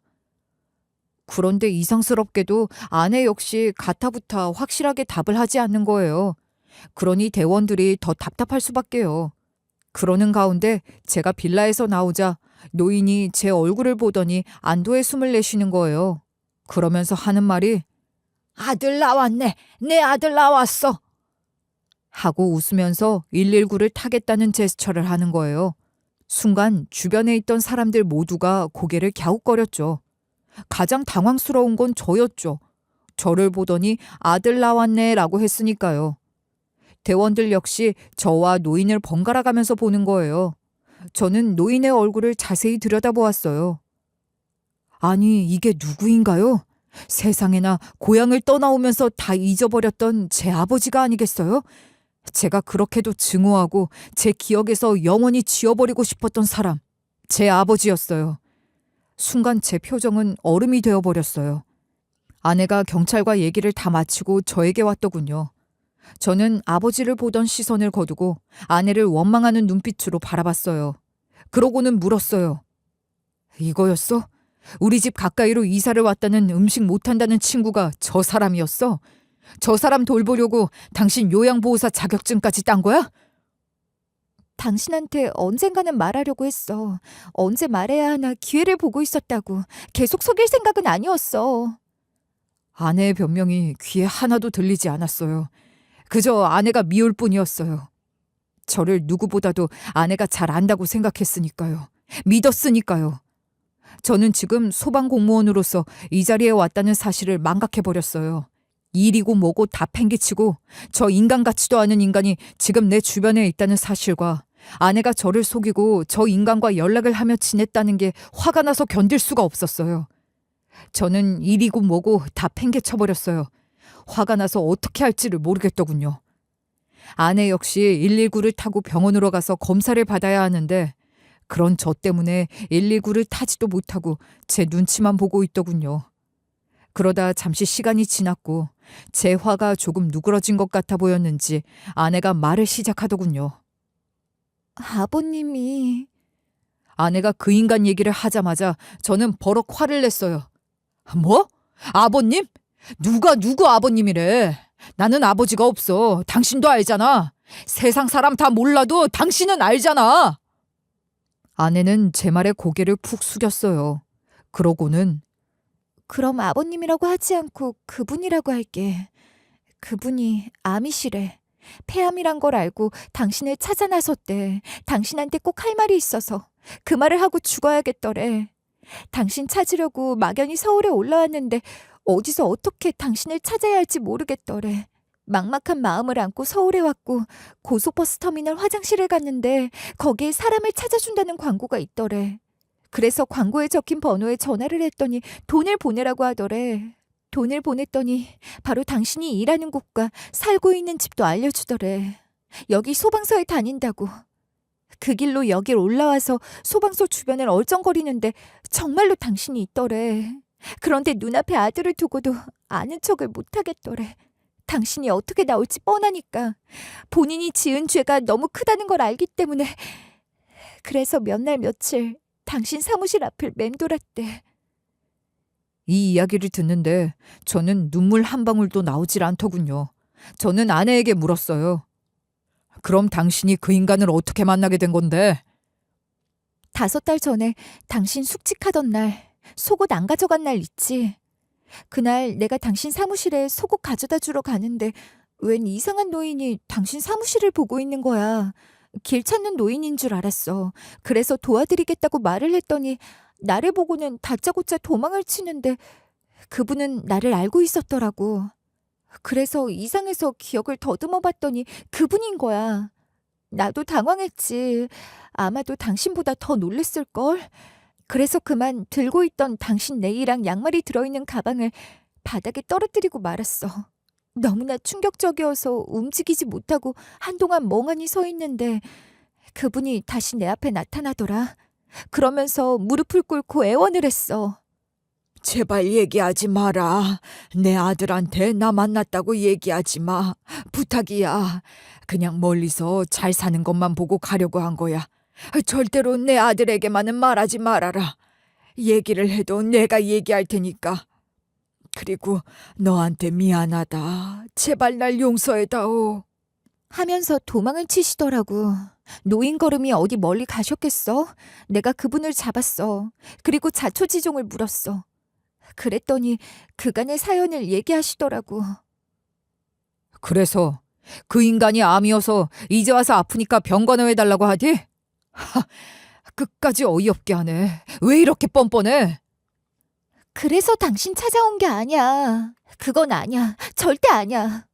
그런데 이상스럽게도 아내 역시 가타부타 확실하게 답을 하지 않는 거예요. 그러니 대원들이 더 답답할 수밖에요. 그러는 가운데 제가 빌라에서 나오자 노인이 제 얼굴을 보더니 안도의 숨을 내쉬는 거예요. 그러면서 하는 말이 아들 나왔네. 내 아들 나왔어. 하고 웃으면서 119를 타겠다는 제스처를 하는 거예요. 순간 주변에 있던 사람들 모두가 고개를 갸웃거렸죠. 가장 당황스러운 건 저였죠. 저를 보더니 아들 나왔네 라고 했으니까요. 대원들 역시 저와 노인을 번갈아 가면서 보는 거예요. 저는 노인의 얼굴을 자세히 들여다보았어요. 아니, 이게 누구인가요? 세상에나 고향을 떠나오면서 다 잊어버렸던 제 아버지가 아니겠어요? 제가 그렇게도 증오하고 제 기억에서 영원히 지워버리고 싶었던 사람, 제 아버지였어요. 순간 제 표정은 얼음이 되어버렸어요. 아내가 경찰과 얘기를 다 마치고 저에게 왔더군요. 저는 아버지를 보던 시선을 거두고 아내를 원망하는 눈빛으로 바라봤어요. 그러고는 물었어요. 이거였어? 우리 집 가까이로 이사를 왔다는 음식 못한다는 친구가 저 사람이었어? 저 사람 돌보려고 당신 요양보호사 자격증까지 딴 거야? 당신한테 언젠가는 말하려고 했어. 언제 말해야 하나 기회를 보고 있었다고. 계속 속일 생각은 아니었어. 아내의 변명이 귀에 하나도 들리지 않았어요. 그저 아내가 미울 뿐이었어요. 저를 누구보다도 아내가 잘 안다고 생각했으니까요. 믿었으니까요. 저는 지금 소방공무원으로서 이 자리에 왔다는 사실을 망각해버렸어요. 일이고 뭐고 다 팽개치고 저 인간 같지도 않은 인간이 지금 내 주변에 있다는 사실과 아내가 저를 속이고 저 인간과 연락을 하며 지냈다는 게 화가 나서 견딜 수가 없었어요. 저는 일이고 뭐고 다 팽개쳐버렸어요. 화가 나서 어떻게 할지를 모르겠더군요. 아내 역시 119를 타고 병원으로 가서 검사를 받아야 하는데 그런 저 때문에 119를 타지도 못하고 제 눈치만 보고 있더군요. 그러다 잠시 시간이 지났고 제 화가 조금 누그러진 것 같아 보였는지 아내가 말을 시작하더군요. 아버님이... 아내가 그 인간 얘기를 하자마자 저는 버럭 화를 냈어요. 뭐? 아버님? 누가 누구 아버님이래? 나는 아버지가 없어. 당신도 알잖아. 세상 사람 다 몰라도 당신은 알잖아. 아내는 제 말에 고개를 푹 숙였어요. 그러고는 그럼 아버님이라고 하지 않고 그분이라고 할게. 그분이 암이시래. 폐암이란 걸 알고 당신을 찾아 나섰대. 당신한테 꼭 할 말이 있어서 그 말을 하고 죽어야겠더래. 당신 찾으려고 막연히 서울에 올라왔는데 어디서 어떻게 당신을 찾아야 할지 모르겠더래. 막막한 마음을 안고 서울에 왔고 고속버스 터미널 화장실에 갔는데 거기에 사람을 찾아준다는 광고가 있더래. 그래서 광고에 적힌 번호에 전화를 했더니 돈을 보내라고 하더래. 돈을 보냈더니 바로 당신이 일하는 곳과 살고 있는 집도 알려주더래. 여기 소방서에 다닌다고. 그 길로 여길 올라와서 소방서 주변을 얼쩡거리는데 정말로 당신이 있더래. 그런데 눈앞에 아들을 두고도 아는 척을 못하겠더래. 당신이 어떻게 나올지 뻔하니까. 본인이 지은 죄가 너무 크다는 걸 알기 때문에. 그래서 몇 날 며칠 당신 사무실 앞을 맴돌았대. 이 이야기를 듣는데 저는 눈물 한 방울도 나오질 않더군요. 저는 아내에게 물었어요. 그럼 당신이 그 인간을 어떻게 만나게 된 건데? 5달 전에 당신 숙직하던 날, 속옷 안 가져간 날 있지? 그날 내가 당신 사무실에 속옷 가져다 주러 가는데 웬 이상한 노인이 당신 사무실을 보고 있는 거야. 길 찾는 노인인 줄 알았어. 그래서 도와드리겠다고 말을 했더니 나를 보고는 다짜고짜 도망을 치는데 그분은 나를 알고 있었더라고. 그래서 이상해서 기억을 더듬어 봤더니 그분인 거야. 나도 당황했지. 아마도 당신보다 더 놀랬을걸? 그래서 그만 들고 있던 당신 네일랑 양말이 들어있는 가방을 바닥에 떨어뜨리고 말았어. 너무나 충격적이어서 움직이지 못하고 한동안 멍하니 서 있는데 그분이 다시 내 앞에 나타나더라. 그러면서 무릎을 꿇고 애원을 했어. 제발 얘기하지 마라. 내 아들한테 나 만났다고 얘기하지 마. 부탁이야. 그냥 멀리서 잘 사는 것만 보고 가려고 한 거야. 절대로 내 아들에게만은 말하지 말아라. 얘기를 해도 내가 얘기할 테니까. 그리고 너한테 미안하다. 제발 날 용서해다오. 하면서 도망을 치시더라고. 노인 걸음이 어디 멀리 가셨겠어? 내가 그분을 잡았어. 그리고 자초지종을 물었어. 그랬더니 그간의 사연을 얘기하시더라고. 그래서 그 인간이 암이어서 이제 와서 아프니까 병 건너해달라고 하디? 하, 끝까지 어이없게 하네. 왜 이렇게 뻔뻔해? 그래서 당신 찾아온 게 아니야. 그건 아니야. 절대 아니야.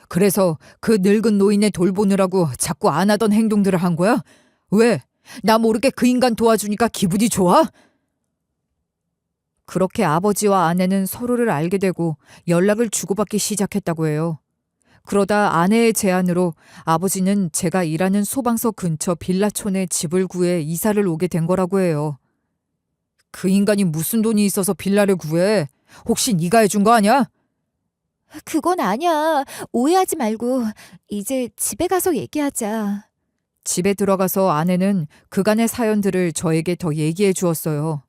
그래서 그 늙은 노인의 돌보느라고 자꾸 안 하던 행동들을 한 거야? 왜? 나 모르게 그 인간 도와주니까 기분이 좋아? 그렇게 아버지와 아내는 서로를 알게 되고 연락을 주고받기 시작했다고 해요. 그러다 아내의 제안으로 아버지는 제가 일하는 소방서 근처 빌라촌에 집을 구해 이사를 오게 된 거라고 해요. 그 인간이 무슨 돈이 있어서 빌라를 구해? 혹시 네가 해준 거 아니야? 그건 아니야. 오해하지 말고 이제 집에 가서 얘기하자. 집에 들어가서 아내는 그간의 사연들을 저에게 더 얘기해 주었어요.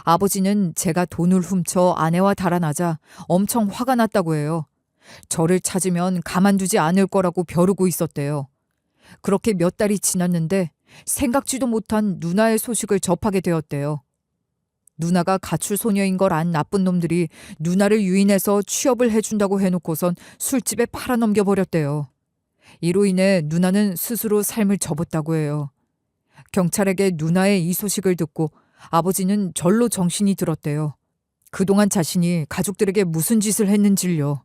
아버지는 제가 돈을 훔쳐 아내와 달아나자 엄청 화가 났다고 해요. 저를 찾으면 가만두지 않을 거라고 벼르고 있었대요. 그렇게 몇 달이 지났는데 생각지도 못한 누나의 소식을 접하게 되었대요. 누나가 가출 소녀인 걸 안 나쁜 놈들이 누나를 유인해서 취업을 해준다고 해놓고선 술집에 팔아넘겨 버렸대요. 이로 인해 누나는 스스로 삶을 접었다고 해요. 경찰에게 누나의 이 소식을 듣고 아버지는 절로 정신이 들었대요. 그동안 자신이 가족들에게 무슨 짓을 했는지를요.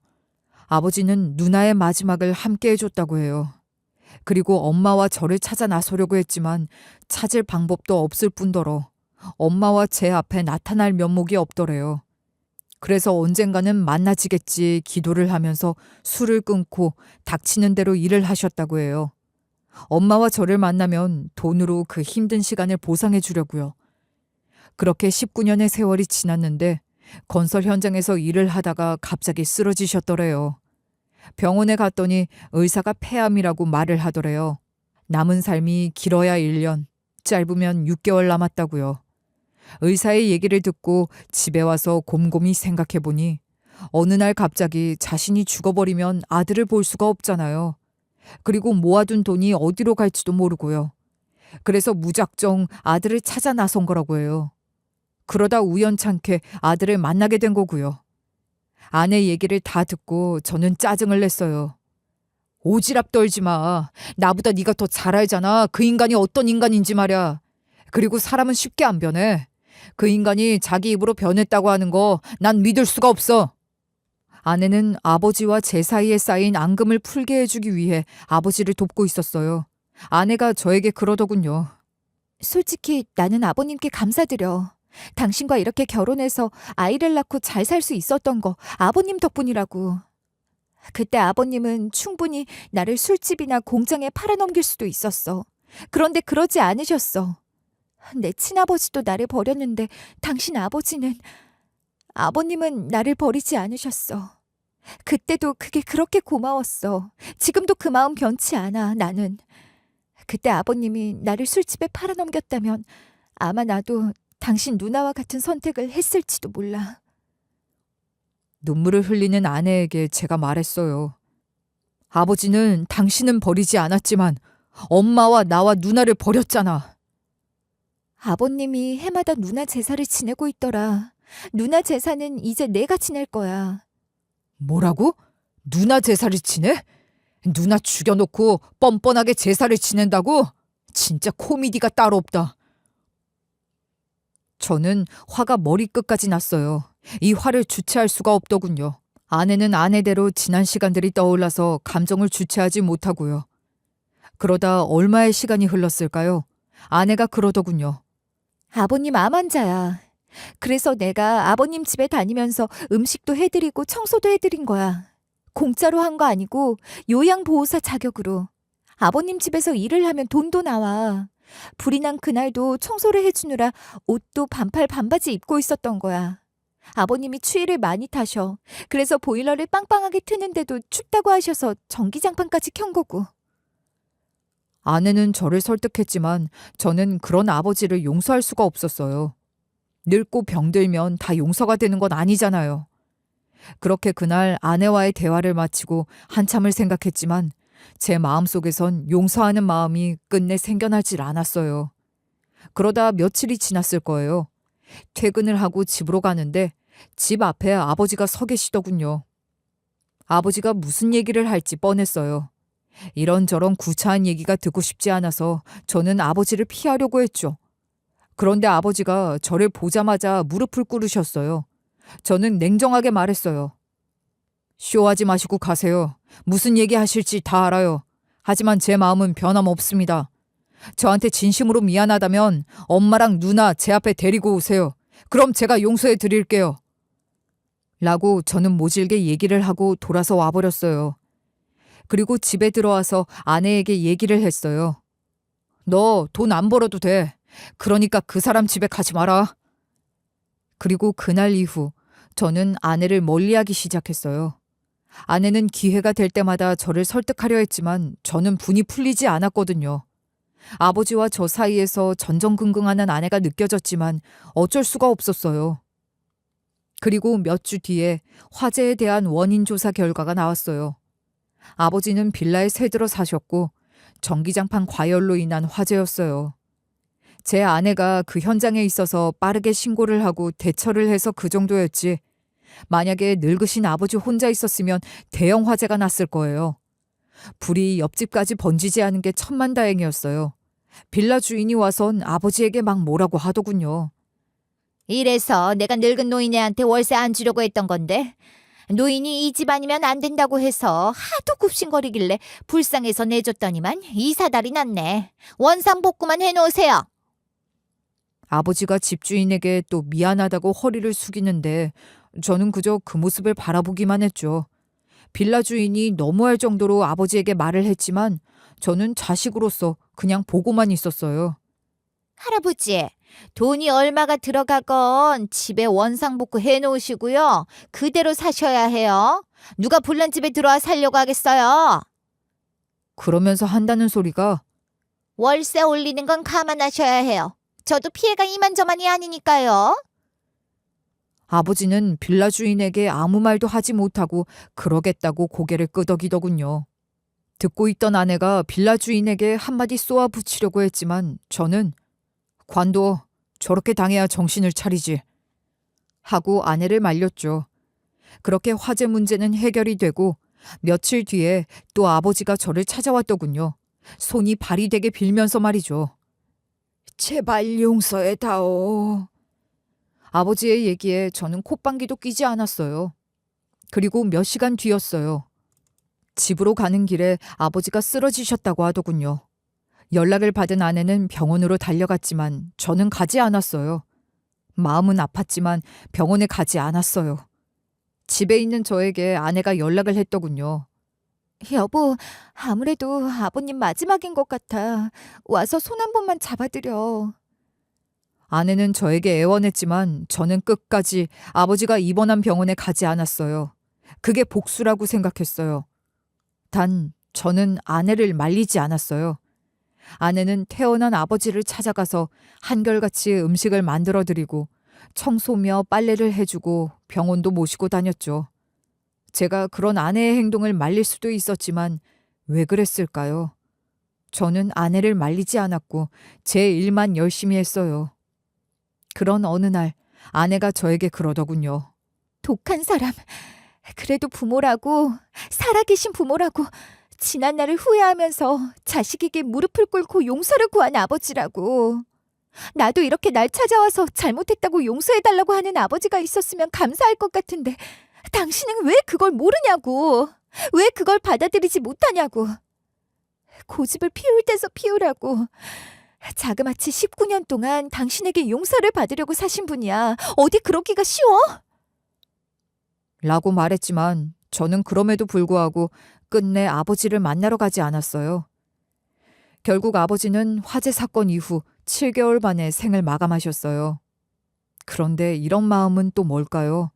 아버지는 누나의 마지막을 함께 해줬다고 해요. 그리고 엄마와 저를 찾아 나서려고 했지만 찾을 방법도 없을 뿐더러 엄마와 제 앞에 나타날 면목이 없더래요. 그래서 언젠가는 만나지겠지 기도를 하면서 술을 끊고 닥치는 대로 일을 하셨다고 해요. 엄마와 저를 만나면 돈으로 그 힘든 시간을 보상해 주려고요. 그렇게 19년의 세월이 지났는데 건설 현장에서 일을 하다가 갑자기 쓰러지셨더래요. 병원에 갔더니 의사가 폐암이라고 말을 하더래요. 남은 삶이 길어야 1년, 짧으면 6개월 남았다고요. 의사의 얘기를 듣고 집에 와서 곰곰이 생각해보니 어느 날 갑자기 자신이 죽어버리면 아들을 볼 수가 없잖아요. 그리고 모아둔 돈이 어디로 갈지도 모르고요. 그래서 무작정 아들을 찾아 나선 거라고 해요. 그러다 우연찮게 아들을 만나게 된 거고요. 아내 얘기를 다 듣고 저는 짜증을 냈어요. 오지랖 떨지 마. 나보다 네가 더 잘 알잖아. 그 인간이 어떤 인간인지 말이야. 그리고 사람은 쉽게 안 변해. 그 인간이 자기 입으로 변했다고 하는 거 난 믿을 수가 없어. 아내는 아버지와 제 사이에 쌓인 앙금을 풀게 해주기 위해 아버지를 돕고 있었어요. 아내가 저에게 그러더군요. 솔직히 나는 아버님께 감사드려. 당신과 이렇게 결혼해서 아이를 낳고 잘 살 수 있었던 거 아버님 덕분이라고. 그때 아버님은 충분히 나를 술집이나 공장에 팔아넘길 수도 있었어. 그런데 그러지 않으셨어. 내 친아버지도 나를 버렸는데 당신 아버님은 나를 버리지 않으셨어. 그때도 그게 그렇게 고마웠어. 지금도 그 마음 변치 않아, 나는. 그때 아버님이 나를 술집에 팔아넘겼다면 아마 나도 당신 누나와 같은 선택을 했을지도 몰라. 눈물을 흘리는 아내에게 제가 말했어요. 아버지는 당신은 버리지 않았지만 엄마와 나와 누나를 버렸잖아. 아버님이 해마다 누나 제사를 지내고 있더라. 누나 제사는 이제 내가 지낼 거야. 뭐라고? 누나 제사를 지내? 누나 죽여놓고 뻔뻔하게 제사를 지낸다고? 진짜 코미디가 따로 없다. 저는 화가 머리끝까지 났어요. 이 화를 주체할 수가 없더군요. 아내는 아내대로 지난 시간들이 떠올라서 감정을 주체하지 못하고요. 그러다 얼마의 시간이 흘렀을까요? 아내가 그러더군요. 아버님 암 환자야. 그래서 내가 아버님 집에 다니면서 음식도 해드리고 청소도 해드린 거야. 공짜로 한 거 아니고 요양보호사 자격으로. 아버님 집에서 일을 하면 돈도 나와. 불이 난 그날도 청소를 해주느라 옷도 반팔 반바지 입고 있었던 거야. 아버님이 추위를 많이 타셔. 그래서 보일러를 빵빵하게 트는데도 춥다고 하셔서 전기장판까지 켠 거고. 아내는 저를 설득했지만 저는 그런 아버지를 용서할 수가 없었어요. 늙고 병들면 다 용서가 되는 건 아니잖아요. 그렇게 그날 아내와의 대화를 마치고 한참을 생각했지만 제 마음속에선 용서하는 마음이 끝내 생겨나질 않았어요. 그러다 며칠이 지났을 거예요. 퇴근을 하고 집으로 가는데 집 앞에 아버지가 서 계시더군요. 아버지가 무슨 얘기를 할지 뻔했어요. 이런저런 구차한 얘기가 듣고 싶지 않아서 저는 아버지를 피하려고 했죠. 그런데 아버지가 저를 보자마자 무릎을 꿇으셨어요. 저는 냉정하게 말했어요. 쇼하지 마시고 가세요. 무슨 얘기 하실지 다 알아요. 하지만 제 마음은 변함없습니다. 저한테 진심으로 미안하다면 엄마랑 누나 제 앞에 데리고 오세요. 그럼 제가 용서해 드릴게요. 라고 저는 모질게 얘기를 하고 돌아서 와버렸어요. 그리고 집에 들어와서 아내에게 얘기를 했어요. 너 돈 안 벌어도 돼. 그러니까 그 사람 집에 가지 마라. 그리고 그날 이후 저는 아내를 멀리하기 시작했어요. 아내는 기회가 될 때마다 저를 설득하려 했지만 저는 분이 풀리지 않았거든요. 아버지와 저 사이에서 전전긍긍하는 아내가 느껴졌지만 어쩔 수가 없었어요. 그리고 몇 주 뒤에 화재에 대한 원인 조사 결과가 나왔어요. 아버지는 빌라에 새 들어 사셨고 전기장판 과열로 인한 화재였어요. 제 아내가 그 현장에 있어서 빠르게 신고를 하고 대처를 해서 그 정도였지. 만약에 늙으신 아버지 혼자 있었으면 대형 화재가 났을 거예요. 불이 옆집까지 번지지 않은 게 천만다행이었어요. 빌라 주인이 와선 아버지에게 막 뭐라고 하더군요. 이래서 내가 늙은 노인애한테 월세 안 주려고 했던 건데 노인이 이 집 아니면 안 된다고 해서 하도 굽신거리길래 불쌍해서 내줬더니만 이사달이 났네. 원상복구만 해놓으세요. 아버지가 집주인에게 또 미안하다고 허리를 숙이는데 저는 그저 그 모습을 바라보기만 했죠. 빌라 주인이 너무할 정도로 아버지에게 말을 했지만 저는 자식으로서 그냥 보고만 있었어요. 할아버지, 돈이 얼마가 들어가건 집에 원상복구 해놓으시고요. 그대로 사셔야 해요. 누가 불난 집에 들어와 살려고 하겠어요. 그러면서 한다는 소리가 월세 올리는 건 감안하셔야 해요. 저도 피해가 이만저만이 아니니까요. 아버지는 빌라 주인에게 아무 말도 하지 못하고 그러겠다고 고개를 끄덕이더군요. 듣고 있던 아내가 빌라 주인에게 한마디 쏘아 붙이려고 했지만 저는 관둬. 저렇게 당해야 정신을 차리지. 하고 아내를 말렸죠. 그렇게 화재 문제는 해결이 되고 며칠 뒤에 또 아버지가 저를 찾아왔더군요. 손이 발이 되게 빌면서 말이죠. 제발 용서해 다오. 아버지의 얘기에 저는 콧방귀도 끼지 않았어요. 그리고 몇 시간 뒤였어요. 집으로 가는 길에 아버지가 쓰러지셨다고 하더군요. 연락을 받은 아내는 병원으로 달려갔지만 저는 가지 않았어요. 마음은 아팠지만 병원에 가지 않았어요. 집에 있는 저에게 아내가 연락을 했더군요. 여보, 아무래도 아버님 마지막인 것 같아. 와서 손 한 번만 잡아드려. 아내는 저에게 애원했지만 저는 끝까지 아버지가 입원한 병원에 가지 않았어요. 그게 복수라고 생각했어요. 단 저는 아내를 말리지 않았어요. 아내는 태어난 아버지를 찾아가서 한결같이 음식을 만들어 드리고 청소며 빨래를 해주고 병원도 모시고 다녔죠. 제가 그런 아내의 행동을 말릴 수도 있었지만 왜 그랬을까요? 저는 아내를 말리지 않았고 제 일만 열심히 했어요. 그런 어느 날 아내가 저에게 그러더군요. 독한 사람. 그래도 부모라고, 살아계신 부모라고, 지난 날을 후회하면서 자식에게 무릎을 꿇고 용서를 구한 아버지라고. 나도 이렇게 날 찾아와서 잘못했다고 용서해달라고 하는 아버지가 있었으면 감사할 것 같은데 당신은 왜 그걸 모르냐고. 왜 그걸 받아들이지 못하냐고. 고집을 피울 때서 피우라고. 자그마치 19년 동안 당신에게 용서를 받으려고 사신 분이야. 어디 그러기가 쉬워? 라고 말했지만 저는 그럼에도 불구하고 끝내 아버지를 만나러 가지 않았어요. 결국 아버지는 화재 사건 이후 7개월 만에 생을 마감하셨어요. 그런데 이런 마음은 또 뭘까요?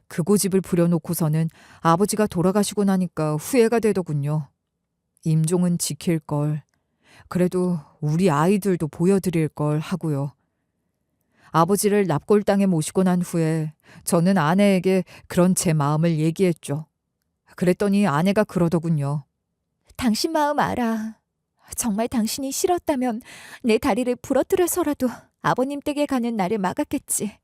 그 고집을 부려놓고서는 아버지가 돌아가시고 나니까 후회가 되더군요. 임종은 지킬 걸. 그래도 우리 아이들도 보여드릴 걸 하고요. 아버지를 납골당에 모시고 난 후에 저는 아내에게 그런 제 마음을 얘기했죠. 그랬더니 아내가 그러더군요. 당신 마음 알아. 정말 당신이 싫었다면 내 다리를 부러뜨려서라도 아버님 댁에 가는 날을 막았겠지.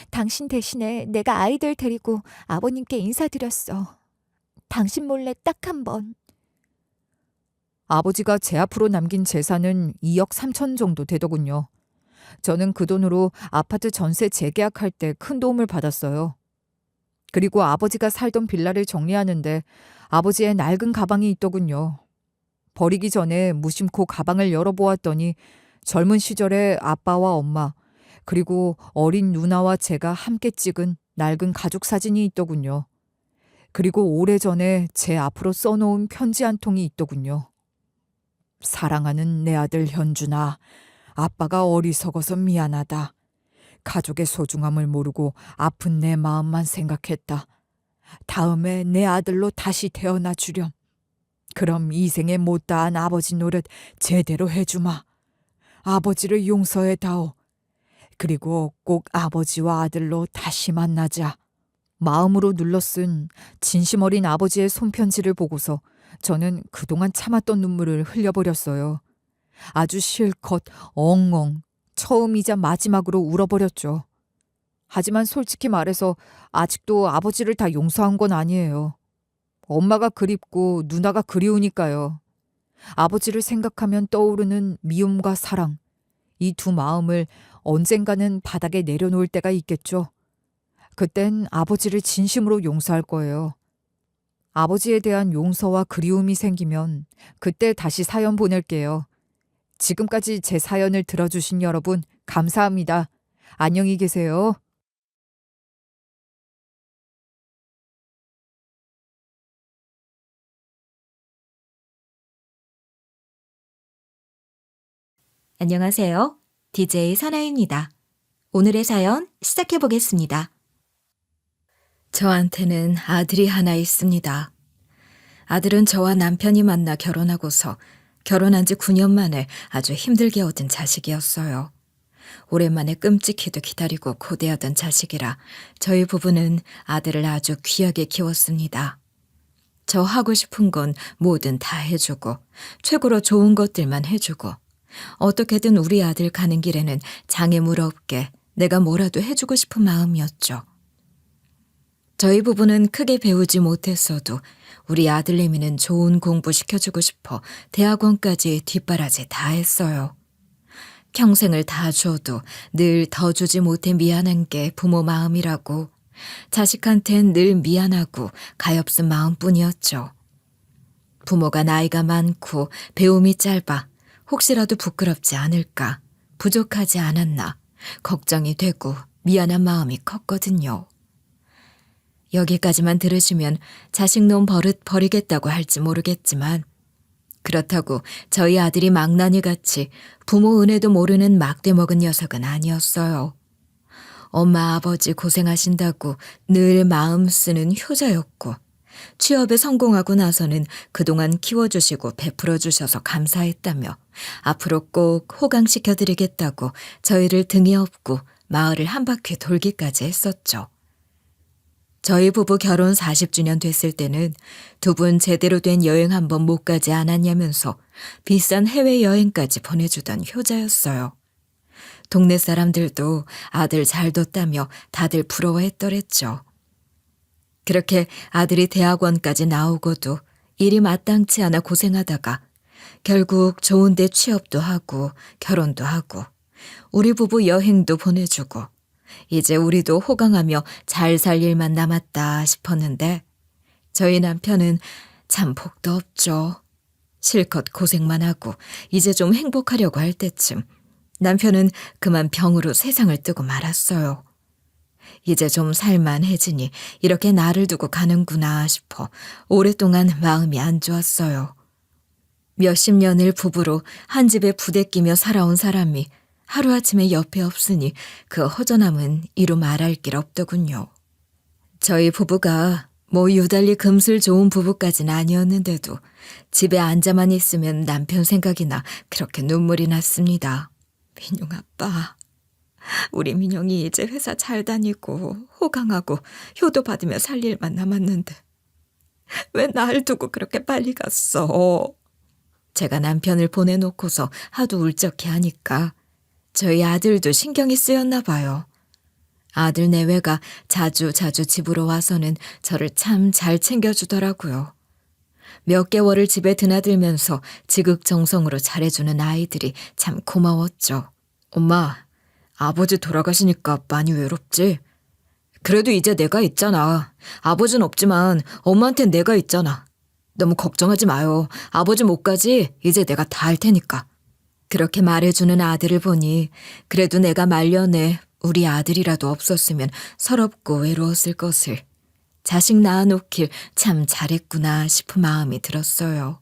당신 대신에 내가 아이들 데리고 아버님께 인사드렸어. 당신 몰래 딱 한 번. 아버지가 제 앞으로 남긴 재산은 2억 3천 정도 되더군요. 저는 그 돈으로 아파트 전세 재계약할 때 큰 도움을 받았어요. 그리고 아버지가 살던 빌라를 정리하는데 아버지의 낡은 가방이 있더군요. 버리기 전에 무심코 가방을 열어보았더니 젊은 시절에 아빠와 엄마, 그리고 어린 누나와 제가 함께 찍은 낡은 가족 사진이 있더군요. 그리고 오래전에 제 앞으로 써놓은 편지 한 통이 있더군요. 사랑하는 내 아들 현준아, 아빠가 어리석어서 미안하다. 가족의 소중함을 모르고 아픈 내 마음만 생각했다. 다음에 내 아들로 다시 태어나 주렴. 그럼 이 생에 못다한 아버지 노릇 제대로 해주마. 아버지를 용서해다오. 그리고 꼭 아버지와 아들로 다시 만나자. 마음으로 눌러쓴 진심 어린 아버지의 손편지를 보고서 저는 그동안 참았던 눈물을 흘려버렸어요. 아주 실컷 엉엉 처음이자 마지막으로 울어버렸죠. 하지만 솔직히 말해서 아직도 아버지를 다 용서한 건 아니에요. 엄마가 그립고 누나가 그리우니까요. 아버지를 생각하면 떠오르는 미움과 사랑, 이 두 마음을 언젠가는 바닥에 내려놓을 때가 있겠죠. 그땐 아버지를 진심으로 용서할 거예요. 아버지에 대한 용서와 그리움이 생기면 그때 다시 사연 보낼게요. 지금까지 제 사연을 들어주신 여러분 감사합니다. 안녕히 계세요. 안녕하세요. DJ 사나입니다. 오늘의 사연 시작해 보겠습니다. 저한테는 아들이 하나 있습니다. 아들은 저와 남편이 만나 결혼하고서 결혼한 지 9년 만에 아주 힘들게 얻은 자식이었어요. 오랜만에 끔찍히도 기다리고 고대하던 자식이라 저희 부부는 아들을 아주 귀하게 키웠습니다. 저 하고 싶은 건 뭐든 다 해주고 최고로 좋은 것들만 해주고 어떻게든 우리 아들 가는 길에는 장애물 없게 내가 뭐라도 해주고 싶은 마음이었죠. 저희 부부는 크게 배우지 못했어도 우리 아들내미는 좋은 공부 시켜주고 싶어 대학원까지 뒷바라지 다 했어요. 평생을 다 줘도 늘 더 주지 못해 미안한 게 부모 마음이라고 자식한텐 늘 미안하고 가엾은 마음뿐이었죠. 부모가 나이가 많고 배움이 짧아 혹시라도 부끄럽지 않을까, 부족하지 않았나 걱정이 되고 미안한 마음이 컸거든요. 여기까지만 들으시면 자식놈 버릇 버리겠다고 할지 모르겠지만 그렇다고 저희 아들이 망나니같이 부모 은혜도 모르는 막대 먹은 녀석은 아니었어요. 엄마 아버지 고생하신다고 늘 마음 쓰는 효자였고 취업에 성공하고 나서는 그동안 키워주시고 베풀어 주셔서 감사했다며 앞으로 꼭 호강시켜드리겠다고 저희를 등에 업고 마을을 한 바퀴 돌기까지 했었죠. 저희 부부 결혼 40주년 됐을 때는 두 분 제대로 된 여행 한 번 못 가지 않았냐면서 비싼 해외여행까지 보내주던 효자였어요. 동네 사람들도 아들 잘 뒀다며 다들 부러워했더랬죠. 그렇게 아들이 대학원까지 나오고도 일이 마땅치 않아 고생하다가 결국 좋은 데 취업도 하고 결혼도 하고 우리 부부 여행도 보내주고 이제 우리도 호강하며 잘 살 일만 남았다 싶었는데 저희 남편은 참 복도 없죠. 실컷 고생만 하고 이제 좀 행복하려고 할 때쯤 남편은 그만 병으로 세상을 뜨고 말았어요. 이제 좀 살만해지니 이렇게 나를 두고 가는구나 싶어 오랫동안 마음이 안 좋았어요. 몇십 년을 부부로 한 집에 부대끼며 살아온 사람이 하루아침에 옆에 없으니 그 허전함은 이루 말할 길 없더군요. 저희 부부가 뭐 유달리 금슬 좋은 부부까진 아니었는데도 집에 앉아만 있으면 남편 생각이나 그렇게 눈물이 났습니다. 민용 아빠, 우리 민용이 이제 회사 잘 다니고 호강하고 효도 받으며 살 일만 남았는데 왜 날 두고 그렇게 빨리 갔어? 제가 남편을 보내놓고서 하도 울적해 하니까 저희 아들도 신경이 쓰였나 봐요. 아들 내외가 자주 집으로 와서는 저를 참 잘 챙겨주더라고요. 몇 개월을 집에 드나들면서 지극정성으로 잘해주는 아이들이 참 고마웠죠. 엄마, 아버지 돌아가시니까 많이 외롭지? 그래도 이제 내가 있잖아. 아버지는 없지만 엄마한텐 내가 있잖아. 너무 걱정하지 마요. 아버지 못 가지? 이제 내가 다 할 테니까. 그렇게 말해주는 아들을 보니 그래도 내가 말년에 우리 아들이라도 없었으면 서럽고 외로웠을 것을 자식 낳아놓길 참 잘했구나 싶은 마음이 들었어요.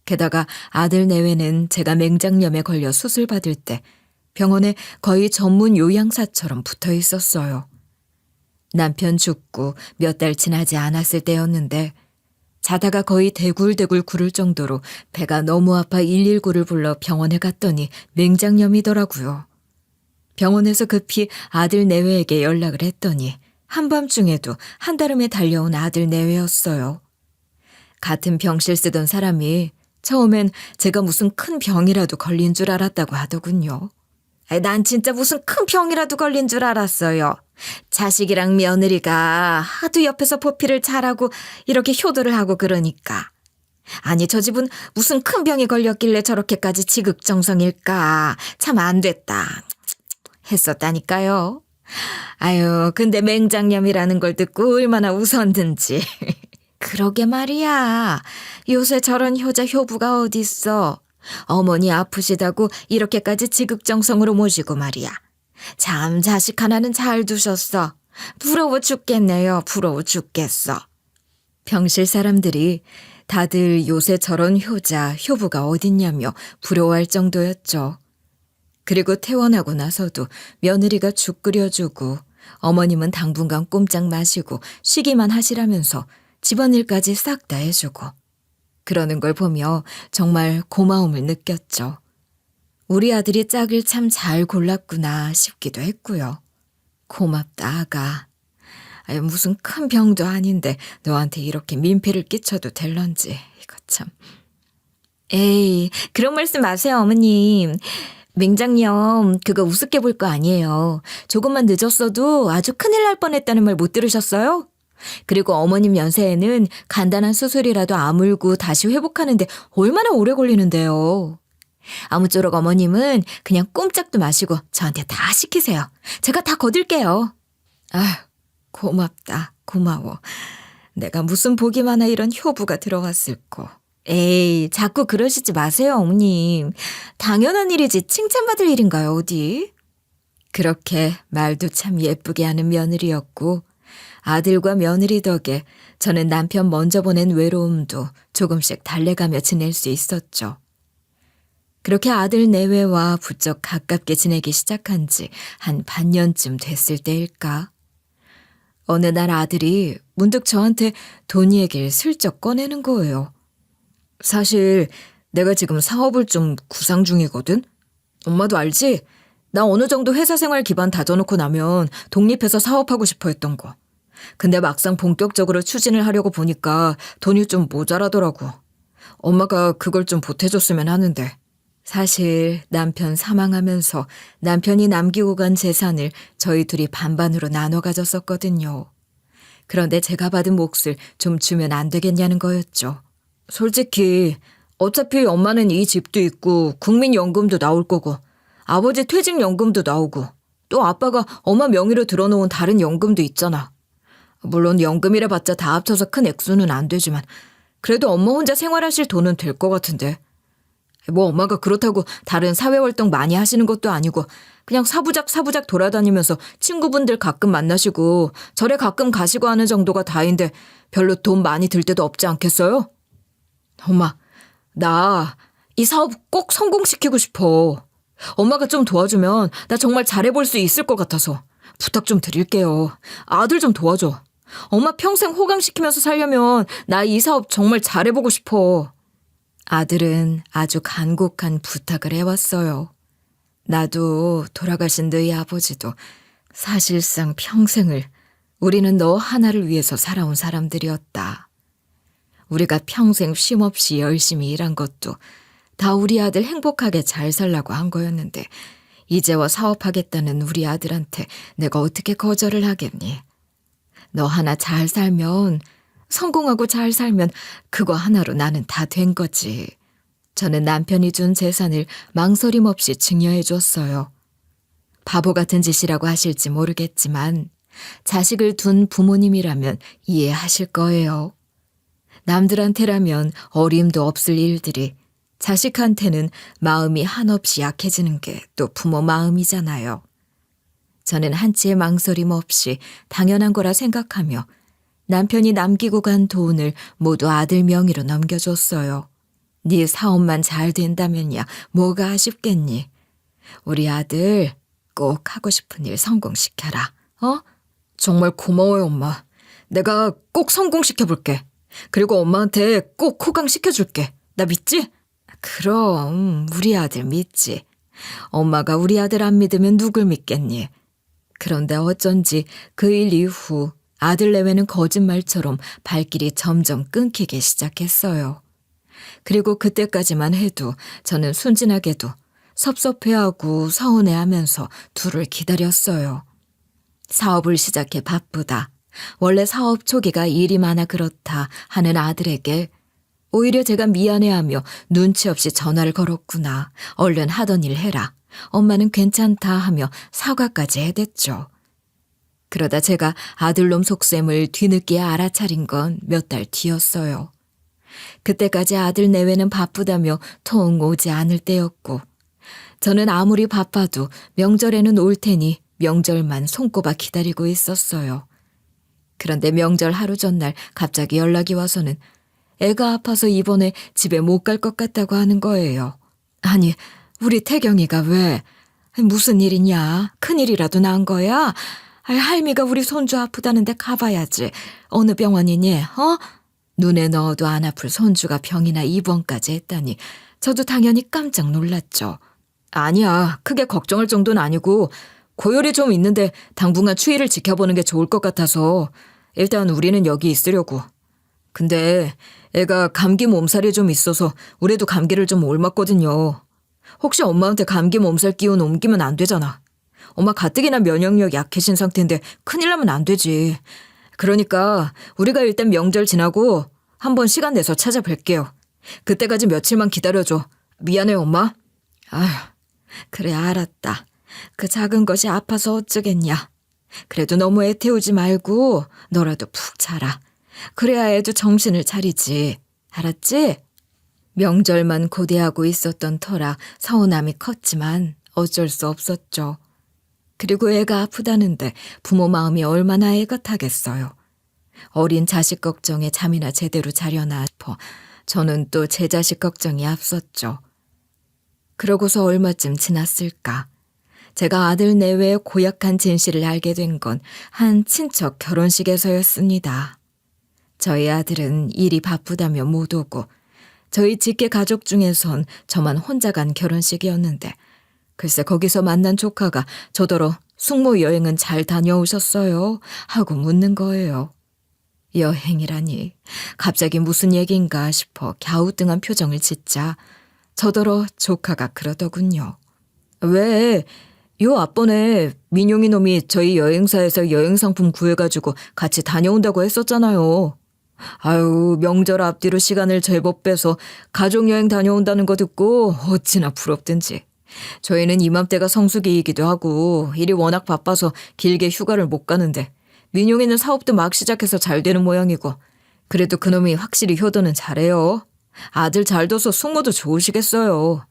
게다가 아들 내외는 제가 맹장염에 걸려 수술받을 때 병원에 거의 전문 요양사처럼 붙어 있었어요. 남편 죽고 몇 달 지나지 않았을 때였는데 자다가 거의 대굴대굴 구를 정도로 배가 너무 아파 119를 불러 병원에 갔더니 맹장염이더라고요. 병원에서 급히 아들 내외에게 연락을 했더니 한밤중에도 한달음에 달려온 아들 내외였어요. 같은 병실 쓰던 사람이 처음엔 제가 무슨 큰 병이라도 걸린 줄 알았다고 하더군요. 난 진짜 무슨 큰 병이라도 걸린 줄 알았어요. 자식이랑 며느리가 하도 옆에서 보필을 잘하고 이렇게 효도를 하고 그러니까. 아니 저 집은 무슨 큰 병이 걸렸길래 저렇게까지 지극정성일까. 참 안 됐다 했었다니까요. 아유 근데 맹장염이라는 걸 듣고 얼마나 웃었는지. 그러게 말이야. 요새 저런 효자 효부가 어딨어. 어머니 아프시다고 이렇게까지 지극정성으로 모시고 말이야. 참 자식 하나는 잘 두셨어. 부러워 죽겠네요. 부러워 죽겠어. 병실 사람들이 다들 요새 저런 효자, 효부가 어딨냐며 부러워할 정도였죠. 그리고 퇴원하고 나서도 며느리가 죽 끓여주고 어머님은 당분간 꼼짝 마시고 쉬기만 하시라면서 집안일까지 싹 다 해주고 그러는 걸 보며 정말 고마움을 느꼈죠. 우리 아들이 짝을 참 잘 골랐구나 싶기도 했고요. 고맙다 아가. 아유, 무슨 큰 병도 아닌데 너한테 이렇게 민폐를 끼쳐도 될런지 이거 참. 에이 그런 말씀 마세요 어머님. 맹장염 그거 우습게 볼 거 아니에요. 조금만 늦었어도 아주 큰일 날 뻔했다는 말 못 들으셨어요? 그리고 어머님 연세에는 간단한 수술이라도 아물고 다시 회복하는데 얼마나 오래 걸리는데요. 아무쪼록 어머님은 그냥 꼼짝도 마시고 저한테 다 시키세요. 제가 다 거둘게요. 아, 고맙다. 고마워. 내가 무슨 복이 많아 이런 효부가 들어왔을꼬. 에이, 자꾸 그러시지 마세요, 어머님. 당연한 일이지 칭찬받을 일인가요, 어디? 그렇게 말도 참 예쁘게 하는 며느리였고 아들과 며느리 덕에 저는 남편 먼저 보낸 외로움도 조금씩 달래가며 지낼 수 있었죠. 그렇게 아들 내외와 부쩍 가깝게 지내기 시작한 지 한 반년쯤 됐을 때일까. 어느 날 아들이 문득 저한테 돈 얘기를 슬쩍 꺼내는 거예요. 사실 내가 지금 사업을 좀 구상 중이거든? 엄마도 알지? 나 어느 정도 회사 생활 기반 다져놓고 나면 독립해서 사업하고 싶어 했던 거. 근데 막상 본격적으로 추진을 하려고 보니까 돈이 좀 모자라더라고. 엄마가 그걸 좀 보태줬으면 하는데. 사실 남편 사망하면서 남편이 남기고 간 재산을 저희 둘이 반반으로 나눠 가졌었거든요. 그런데 제가 받은 몫을 좀 주면 안 되겠냐는 거였죠. 솔직히 어차피 엄마는 이 집도 있고 국민연금도 나올 거고 아버지 퇴직연금도 나오고 또 아빠가 엄마 명의로 들어놓은 다른 연금도 있잖아. 물론 연금이라 봤자 다 합쳐서 큰 액수는 안 되지만 그래도 엄마 혼자 생활하실 돈은 될 것 같은데. 뭐 엄마가 그렇다고 다른 사회활동 많이 하시는 것도 아니고 그냥 사부작 돌아다니면서 친구분들 가끔 만나시고 절에 가끔 가시고 하는 정도가 다인데 별로 돈 많이 들 때도 없지 않겠어요? 엄마, 나 이 사업 꼭 성공시키고 싶어. 엄마가 좀 도와주면 나 정말 잘해볼 수 있을 것 같아서 부탁 좀 드릴게요. 아들 좀 도와줘. 엄마 평생 호강시키면서 살려면 나 이 사업 정말 잘해보고 싶어. 아들은 아주 간곡한 부탁을 해왔어요. 나도 돌아가신 너희 아버지도 사실상 평생을 우리는 너 하나를 위해서 살아온 사람들이었다. 우리가 평생 쉼없이 열심히 일한 것도 다 우리 아들 행복하게 잘 살라고 한 거였는데 이제와 사업하겠다는 우리 아들한테 내가 어떻게 거절을 하겠니? 너 하나 잘 살면 성공하고 잘 살면 그거 하나로 나는 다 된 거지. 저는 남편이 준 재산을 망설임 없이 증여해 줬어요. 바보 같은 짓이라고 하실지 모르겠지만 자식을 둔 부모님이라면 이해하실 거예요. 남들한테라면 어림도 없을 일들이 자식한테는 마음이 한없이 약해지는 게 또 부모 마음이잖아요. 저는 한치의 망설임 없이 당연한 거라 생각하며 남편이 남기고 간 돈을 모두 아들 명의로 넘겨줬어요. 네 사업만 잘 된다면야 뭐가 아쉽겠니? 우리 아들 꼭 하고 싶은 일 성공시켜라. 어? 정말 고마워요, 엄마. 내가 꼭 성공시켜볼게. 그리고 엄마한테 꼭 호강시켜줄게. 나 믿지? 그럼 우리 아들 믿지. 엄마가 우리 아들 안 믿으면 누굴 믿겠니? 그런데 어쩐지 그 일 이후 아들 내외는 거짓말처럼 발길이 점점 끊기기 시작했어요. 그리고 그때까지만 해도 저는 순진하게도 섭섭해하고 서운해하면서 둘을 기다렸어요. 사업을 시작해 바쁘다. 원래 사업 초기가 일이 많아 그렇다 하는 아들에게 오히려 제가 미안해하며 눈치 없이 전화를 걸었구나. 얼른 하던 일 해라. 엄마는 괜찮다 하며 사과까지 해댔죠. 그러다 제가 아들놈 속셈을 뒤늦게 알아차린 건 몇 달 뒤였어요. 그때까지 아들 내외는 바쁘다며 통 오지 않을 때였고 저는 아무리 바빠도 명절에는 올 테니 명절만 손꼽아 기다리고 있었어요. 그런데 명절 하루 전날 갑자기 연락이 와서는 애가 아파서 이번에 집에 못 갈 것 같다고 하는 거예요. 아니, 우리 태경이가 왜? 무슨 일이냐? 큰일이라도 난 거야? 할미가 우리 손주 아프다는데 가봐야지. 어느 병원이니? 어? 눈에 넣어도 안 아플 손주가 병이나 입원까지 했다니 저도 당연히 깜짝 놀랐죠. 아니야, 크게 걱정할 정도는 아니고 고열이 좀 있는데 당분간 추위를 지켜보는 게 좋을 것 같아서 일단 우리는 여기 있으려고. 근데 애가 감기 몸살이 좀 있어서 우리도 감기를 좀 옮았거든요. 혹시 엄마한테 감기 몸살 기운 옮기면 안 되잖아. 엄마 가뜩이나 면역력 약해진 상태인데 큰일 나면 안 되지. 그러니까 우리가 일단 명절 지나고 한번 시간 내서 찾아뵐게요. 그때까지 며칠만 기다려줘. 미안해, 엄마. 아휴, 그래 알았다. 그 작은 것이 아파서 어쩌겠냐. 그래도 너무 애태우지 말고 너라도 푹 자라. 그래야 애도 정신을 차리지. 알았지? 명절만 고대하고 있었던 터라 서운함이 컸지만 어쩔 수 없었죠. 그리고 애가 아프다는데 부모 마음이 얼마나 애가 타겠어요. 어린 자식 걱정에 잠이나 제대로 자려나 싶어 저는 또 제 자식 걱정이 앞섰죠. 그러고서 얼마쯤 지났을까. 제가 아들 내외의 고약한 진실을 알게 된 건 한 친척 결혼식에서였습니다. 저희 아들은 일이 바쁘다며 못 오고 저희 직계 가족 중에선 저만 혼자 간 결혼식이었는데 글쎄 거기서 만난 조카가 저더러 숙모 여행은 잘 다녀오셨어요? 하고 묻는 거예요. 여행이라니 갑자기 무슨 얘기인가 싶어 갸우뚱한 표정을 짓자 저더러 조카가 그러더군요. 왜? 요 앞번에 민용이 놈이 저희 여행사에서 여행상품 구해가지고 같이 다녀온다고 했었잖아요. 아유, 명절 앞뒤로 시간을 제법 빼서 가족여행 다녀온다는 거 듣고 어찌나 부럽든지. 저희는 이맘때가 성수기이기도 하고 일이 워낙 바빠서 길게 휴가를 못 가는데 민용이는 사업도 막 시작해서 잘 되는 모양이고 그래도 그놈이 확실히 효도는 잘해요. 아들 잘 둬서 숙모도 좋으시겠어요.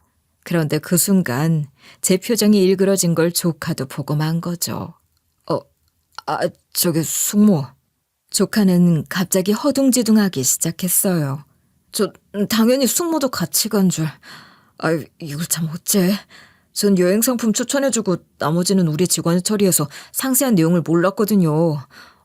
그런데 그 순간 제 표정이 일그러진 걸 조카도 보고 만 거죠. 저기 숙모. 조카는 갑자기 허둥지둥하기 시작했어요. 저 당연히 숙모도 같이 간 줄. 아유, 이걸 참 어째. 전 여행상품 추천해주고 나머지는 우리 직원이 처리해서 상세한 내용을 몰랐거든요.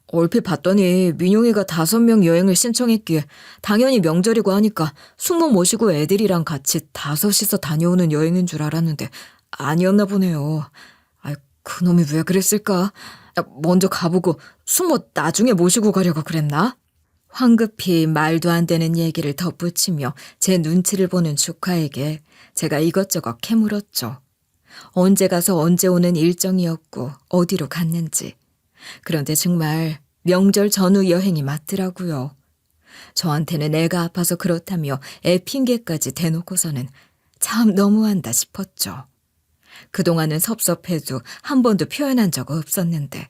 얼핏 봤더니 민용이가 5명 여행을 신청했기에 당연히 명절이고 하니까 숙모 모시고 애들이랑 같이 5이서 다녀오는 여행인 줄 알았는데 아니었나 보네요. 아이, 그놈이 왜 그랬을까? 먼저 가보고 숙모 나중에 모시고 가려고 그랬나? 황급히 말도 안 되는 얘기를 덧붙이며 제 눈치를 보는 조카에게 제가 이것저것 캐물었죠. 언제 가서 언제 오는 일정이었고 어디로 갔는지. 그런데 정말 명절 전후 여행이 맞더라고요. 저한테는 애가 아파서 그렇다며 애 핑계까지 대놓고서는 참 너무한다 싶었죠. 그동안은 섭섭해도 한 번도 표현한 적 없었는데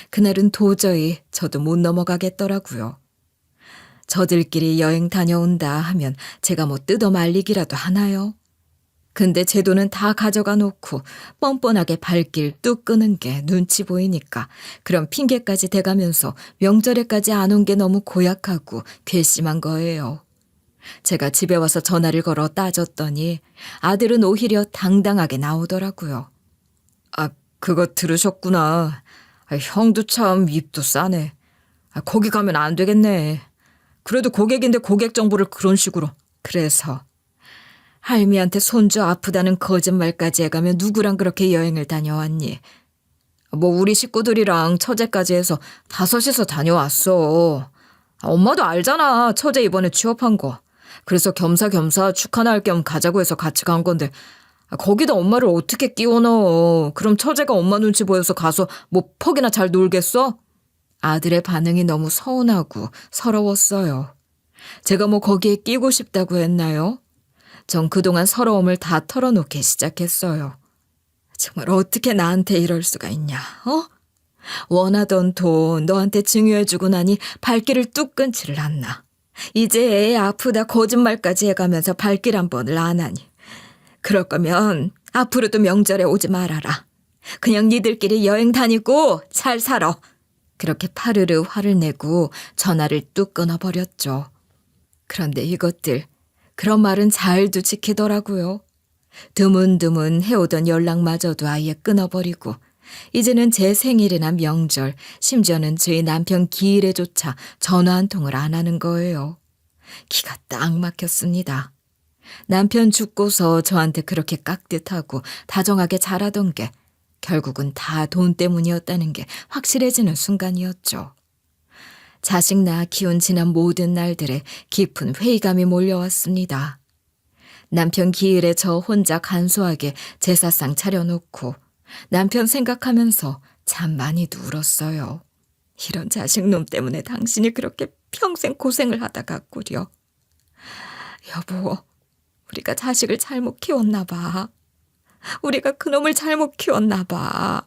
그날은 도저히 저도 못 넘어가겠더라고요. 저들끼리 여행 다녀온다 하면 제가 뭐 뜯어 말리기라도 하나요? 근데 제 돈은 다 가져가 놓고 뻔뻔하게 발길 뚝 끄는 게 눈치 보이니까 그런 핑계까지 대가면서 명절에까지 안 온 게 너무 고약하고 괘씸한 거예요. 제가 집에 와서 전화를 걸어 따졌더니 아들은 오히려 당당하게 나오더라고요. 아, 그거 들으셨구나. 형도 참 입도 싸네. 거기 가면 안 되겠네. 그래도 고객인데 고객 정보를 그런 식으로. 그래서 할미한테 손주 아프다는 거짓말까지 해가며 누구랑 그렇게 여행을 다녀왔니? 뭐 우리 식구들이랑 처제까지 해서 5이서 다녀왔어. 엄마도 알잖아. 처제 이번에 취업한 거. 그래서 겸사겸사 축하나 할 겸 가자고 해서 같이 간 건데 거기다 엄마를 어떻게 끼워 넣어. 그럼 처제가 엄마 눈치 보여서 가서 뭐 퍽이나 잘 놀겠어? 아들의 반응이 너무 서운하고 서러웠어요. 제가 뭐 거기에 끼고 싶다고 했나요? 전 그동안 서러움을 다 털어놓기 시작했어요. 정말 어떻게 나한테 이럴 수가 있냐, 어? 원하던 돈 너한테 증여해주고 나니 발길을 뚝 끊지를 않나. 이제 애 아프다 거짓말까지 해가면서 발길 한 번을 안 하니. 그럴 거면 앞으로도 명절에 오지 말아라. 그냥 니들끼리 여행 다니고 잘 살아. 그렇게 파르르 화를 내고 전화를 뚝 끊어버렸죠. 그런데 이것들 그런 말은 잘도 지키더라고요. 드문드문 해오던 연락마저도 아예 끊어버리고 이제는 제 생일이나 명절, 심지어는 저희 남편 기일에조차 전화 한 통을 안 하는 거예요. 기가 딱 막혔습니다. 남편 죽고서 저한테 그렇게 깍듯하고 다정하게 잘하던 게 결국은 다 돈 때문이었다는 게 확실해지는 순간이었죠. 자식 낳아 키운 지난 모든 날들에 깊은 회의감이 몰려왔습니다. 남편 기일에 저 혼자 간소하게 제사상 차려놓고 남편 생각하면서 참 많이도 울었어요. 이런 자식놈 때문에 당신이 그렇게 평생 고생을 하다 갔구려. 여보, 우리가 자식을 잘못 키웠나 봐. 우리가 그놈을 잘못 키웠나 봐.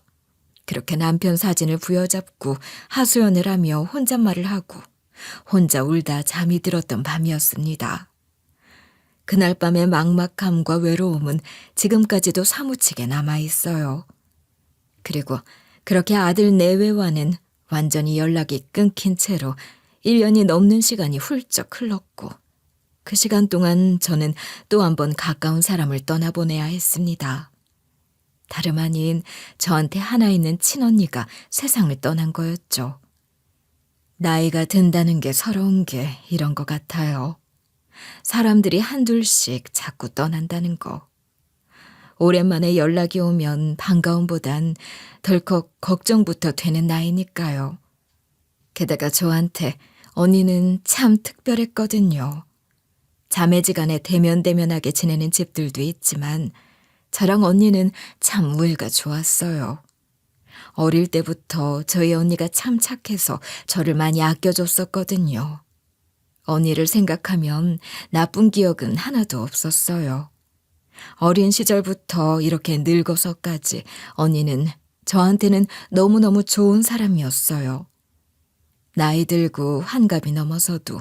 그렇게 남편 사진을 부여잡고 하소연을 하며 혼잣말을 하고 혼자 울다 잠이 들었던 밤이었습니다. 그날 밤의 막막함과 외로움은 지금까지도 사무치게 남아있어요. 그리고 그렇게 아들 내외와는 완전히 연락이 끊긴 채로 1년이 넘는 시간이 훌쩍 흘렀고 그 시간 동안 저는 또 한 번 가까운 사람을 떠나보내야 했습니다. 다름 아닌 저한테 하나 있는 친언니가 세상을 떠난 거였죠. 나이가 든다는 게 서러운 게 이런 것 같아요. 사람들이 한둘씩 자꾸 떠난다는 거. 오랜만에 연락이 오면 반가움보단 덜컥 걱정부터 되는 나이니까요. 게다가 저한테 언니는 참 특별했거든요. 자매지간에 대면대면하게 지내는 집들도 있지만 저랑 언니는 참 우애가 좋았어요. 어릴 때부터 저희 언니가 참 착해서 저를 많이 아껴줬었거든요. 언니를 생각하면 나쁜 기억은 하나도 없었어요. 어린 시절부터 이렇게 늙어서까지 언니는 저한테는 너무너무 좋은 사람이었어요. 나이 들고 환갑이 넘어서도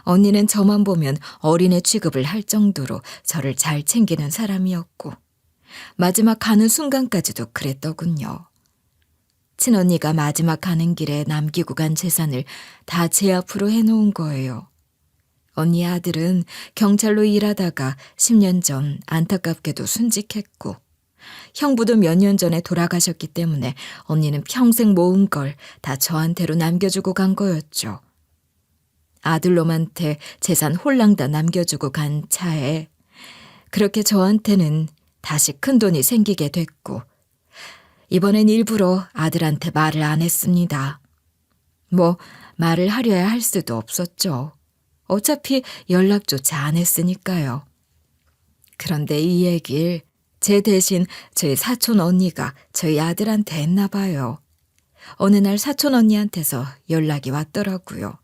언니는 저만 보면 어린애 취급을 할 정도로 저를 잘 챙기는 사람이었고 마지막 가는 순간까지도 그랬더군요. 친언니가 마지막 가는 길에 남기고 간 재산을 다 제 앞으로 해놓은 거예요. 언니 아들은 경찰로 일하다가 10년 전 안타깝게도 순직했고 형부도 몇 년 전에 돌아가셨기 때문에 언니는 평생 모은 걸 다 저한테로 남겨주고 간 거였죠. 아들놈한테 재산 홀랑 다 남겨주고 간 차에 그렇게 저한테는 다시 큰돈이 생기게 됐고 이번엔 일부러 아들한테 말을 안 했습니다. 뭐 말을 하려야 할 수도 없었죠. 어차피 연락조차 안 했으니까요. 그런데 이 얘기를 제 대신 저희 사촌 언니가 저희 아들한테 했나 봐요. 어느 날 사촌 언니한테서 연락이 왔더라고요.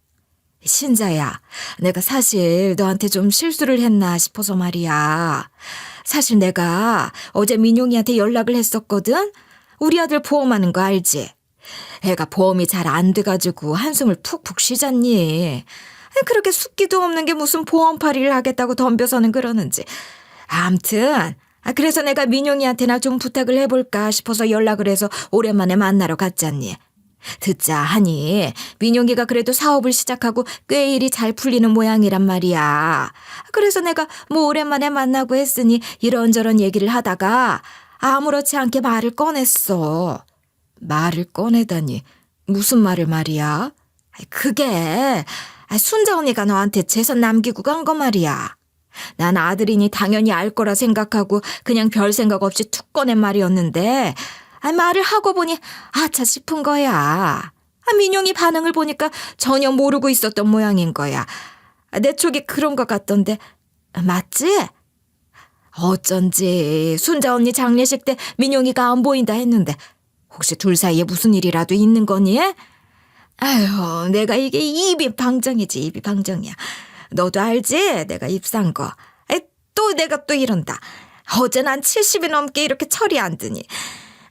신자야, 내가 사실 너한테 좀 실수를 했나 싶어서 말이야. 사실 내가 어제 민용이한테 연락을 했었거든? 우리 아들 보험하는 거 알지? 애가 보험이 잘 안 돼가지고 한숨을 푹푹 쉬잖니. 그렇게 숫기도 없는 게 무슨 보험팔이를 하겠다고 덤벼서는 그러는지. 암튼 그래서 내가 민용이한테나 좀 부탁을 해볼까 싶어서 연락을 해서 오랜만에 만나러 갔잖니. 듣자 하니 민용이가 그래도 사업을 시작하고 꽤 일이 잘 풀리는 모양이란 말이야. 그래서 내가 뭐 오랜만에 만나고 했으니 이런저런 얘기를 하다가 아무렇지 않게 말을 꺼냈어. 말을 꺼내다니 무슨 말을 말이야? 그게 순자 언니가 너한테 재산 남기고 간 거 말이야. 난 아들이니 당연히 알 거라 생각하고 그냥 별 생각 없이 툭 꺼낸 말이었는데 말을 하고 보니 아차 싶은 거야. 민용이 반응을 보니까 전혀 모르고 있었던 모양인 거야. 내 쪽이 그런 것 같던데 맞지? 어쩐지 순자 언니 장례식 때 민용이가 안 보인다 했는데 혹시 둘 사이에 무슨 일이라도 있는 거니? 아휴, 내가 이게 입이 방정이지, 입이 방정이야. 너도 알지? 내가 입 산 거. 또 내가 또 이런다. 어제 난 70이 넘게 이렇게 철이 안 드니.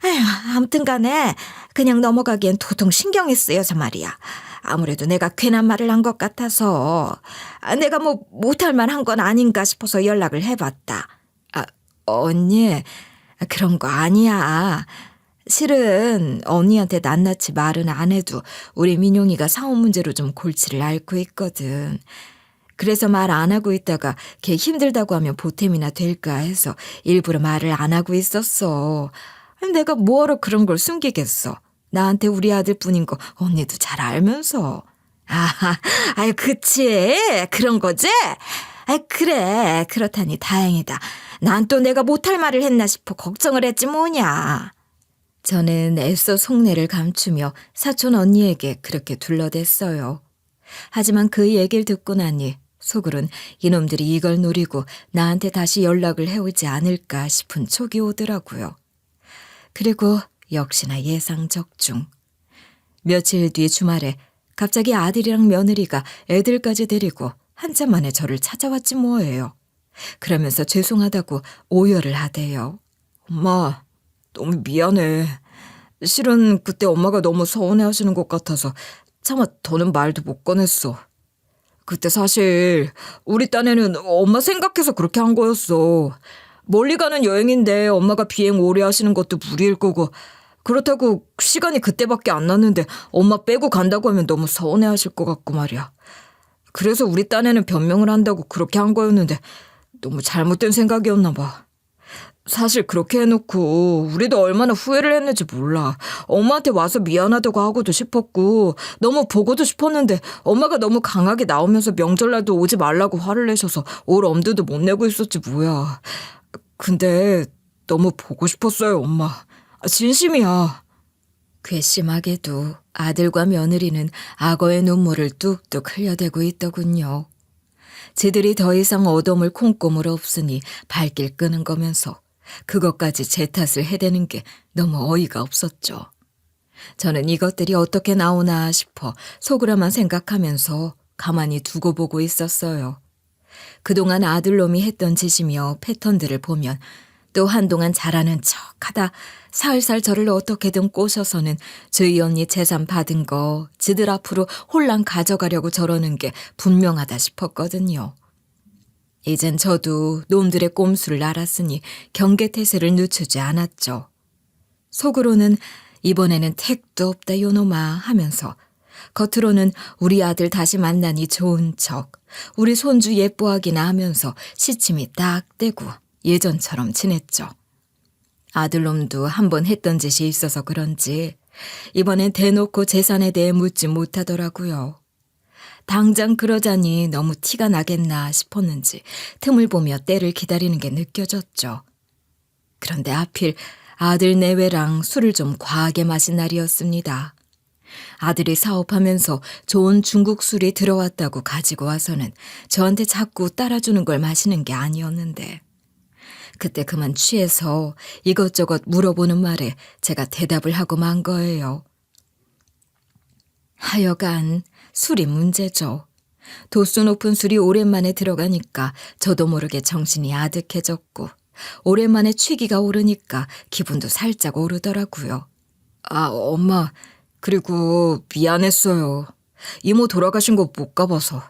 아휴, 아무튼 간에 그냥 넘어가기엔 도통 신경이 쓰여서 말이야. 아무래도 내가 괜한 말을 한 것 같아서 내가 뭐 못할 말 한 건 아닌가 싶어서 연락을 해봤다. 언니, 그런 거 아니야. 실은 언니한테 낱낱이 말은 안 해도 우리 민용이가 사업 문제로 좀 골치를 앓고 있거든. 그래서 말 안 하고 있다가 걔 힘들다고 하면 보탬이나 될까 해서 일부러 말을 안 하고 있었어. 내가 뭐하러 그런 걸 숨기겠어. 나한테 우리 아들뿐인 거 언니도 잘 알면서. 아유 그치 그런 거지? 그래 그렇다니 다행이다. 난 또 내가 못할 말을 했나 싶어 걱정을 했지 뭐냐. 저는 애써 속내를 감추며 사촌 언니에게 그렇게 둘러댔어요. 하지만 그 얘기를 듣고 나니 속으론 이놈들이 이걸 노리고 나한테 다시 연락을 해오지 않을까 싶은 촉이 오더라고요. 그리고 역시나 예상 적중. 며칠 뒤 주말에 갑자기 아들이랑 며느리가 애들까지 데리고 한참 만에 저를 찾아왔지 뭐예요. 그러면서 죄송하다고 오열을 하대요. 엄마, 너무 미안해. 실은 그때 엄마가 너무 서운해 하시는 것 같아서 차마 더는 말도 못 꺼냈어. 그때 사실 우리 딴에는 엄마 생각해서 그렇게 한 거였어. 멀리 가는 여행인데 엄마가 비행 오래 하시는 것도 무리일 거고, 그렇다고 시간이 그때밖에 안 났는데 엄마 빼고 간다고 하면 너무 서운해 하실 것 같고 말이야. 그래서 우리 딴에는 변명을 한다고 그렇게 한 거였는데 너무 잘못된 생각이었나 봐. 사실 그렇게 해놓고 우리도 얼마나 후회를 했는지 몰라. 엄마한테 와서 미안하다고 하고도 싶었고 너무 보고도 싶었는데 엄마가 너무 강하게 나오면서 명절날도 오지 말라고 화를 내셔서 올 엄두도 못 내고 있었지 뭐야. 근데 너무 보고 싶었어요, 엄마. 진심이야. 괘씸하게도 아들과 며느리는 악어의 눈물을 뚝뚝 흘려대고 있더군요. 지들이 더 이상 얻어물 콩고물 없으니 발길 끄는 거면서 그것까지 제 탓을 해대는 게 너무 어이가 없었죠. 저는 이것들이 어떻게 나오나 싶어 속으로만 생각하면서 가만히 두고 보고 있었어요. 그동안 아들놈이 했던 짓이며 패턴들을 보면 또 한동안 잘하는 척하다 살살 저를 어떻게든 꼬셔서는 저희 언니 재산 받은 거 지들 앞으로 홀랑 가져가려고 저러는 게 분명하다 싶었거든요. 이젠 저도 놈들의 꼼수를 알았으니 경계태세를 늦추지 않았죠. 속으로는 이번에는 택도 없다 요놈아 하면서 겉으로는 우리 아들 다시 만나니 좋은 척, 우리 손주 예뻐하기나 하면서 시침이 딱 떼고 예전처럼 지냈죠. 아들놈도 한번 했던 짓이 있어서 그런지 이번엔 대놓고 재산에 대해 묻지 못하더라고요. 당장 그러자니 너무 티가 나겠나 싶었는지 틈을 보며 때를 기다리는 게 느껴졌죠. 그런데 하필 아들 내외랑 술을 좀 과하게 마신 날이었습니다. 아들이 사업하면서 좋은 중국 술이 들어왔다고 가지고 와서는 저한테 자꾸 따라주는 걸 마시는 게 아니었는데 그때 그만 취해서 이것저것 물어보는 말에 제가 대답을 하고 만 거예요. 하여간 술이 문제죠. 도수 높은 술이 오랜만에 들어가니까 저도 모르게 정신이 아득해졌고 오랜만에 취기가 오르니까 기분도 살짝 오르더라고요. 아, 엄마, 그리고 미안했어요. 이모 돌아가신 거 못 가봐서.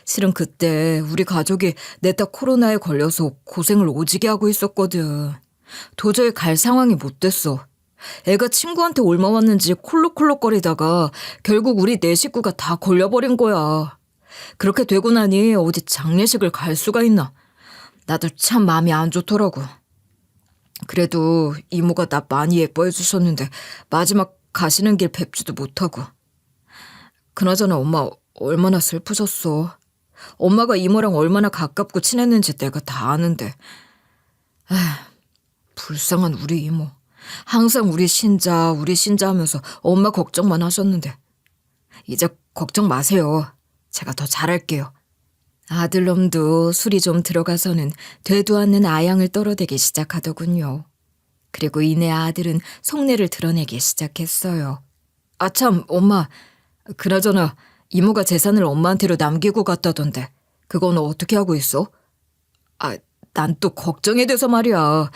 실은 그때 우리 가족이 내 딸 코로나에 걸려서 고생을 오지게 하고 있었거든. 도저히 갈 상황이 못 됐어. 애가 친구한테 옮아왔는지 콜록콜록거리다가 결국 우리 네 식구가 다 걸려버린 거야. 그렇게 되고 나니 어디 장례식을 갈 수가 있나. 나도 참 마음이 안 좋더라고. 그래도 이모가 나 많이 예뻐해 주셨는데 마지막 가시는 길 뵙지도 못하고. 그나저나 엄마 얼마나 슬프셨어. 엄마가 이모랑 얼마나 가깝고 친했는지 내가 다 아는데. 불쌍한 우리 이모. 항상 우리 신자 하면서 엄마 걱정만 하셨는데. 이제 걱정 마세요. 제가 더 잘할게요. 아들놈도 술이 좀 들어가서는 되도 않는 아양을 떨어대기 시작하더군요. 그리고 이내 아들은 속내를 드러내기 시작했어요. 아참, 엄마. 그나저나 이모가 재산을 엄마한테로 남기고 갔다던데 그건 어떻게 하고 있어? 아, 난 또 걱정이 돼서 말이야.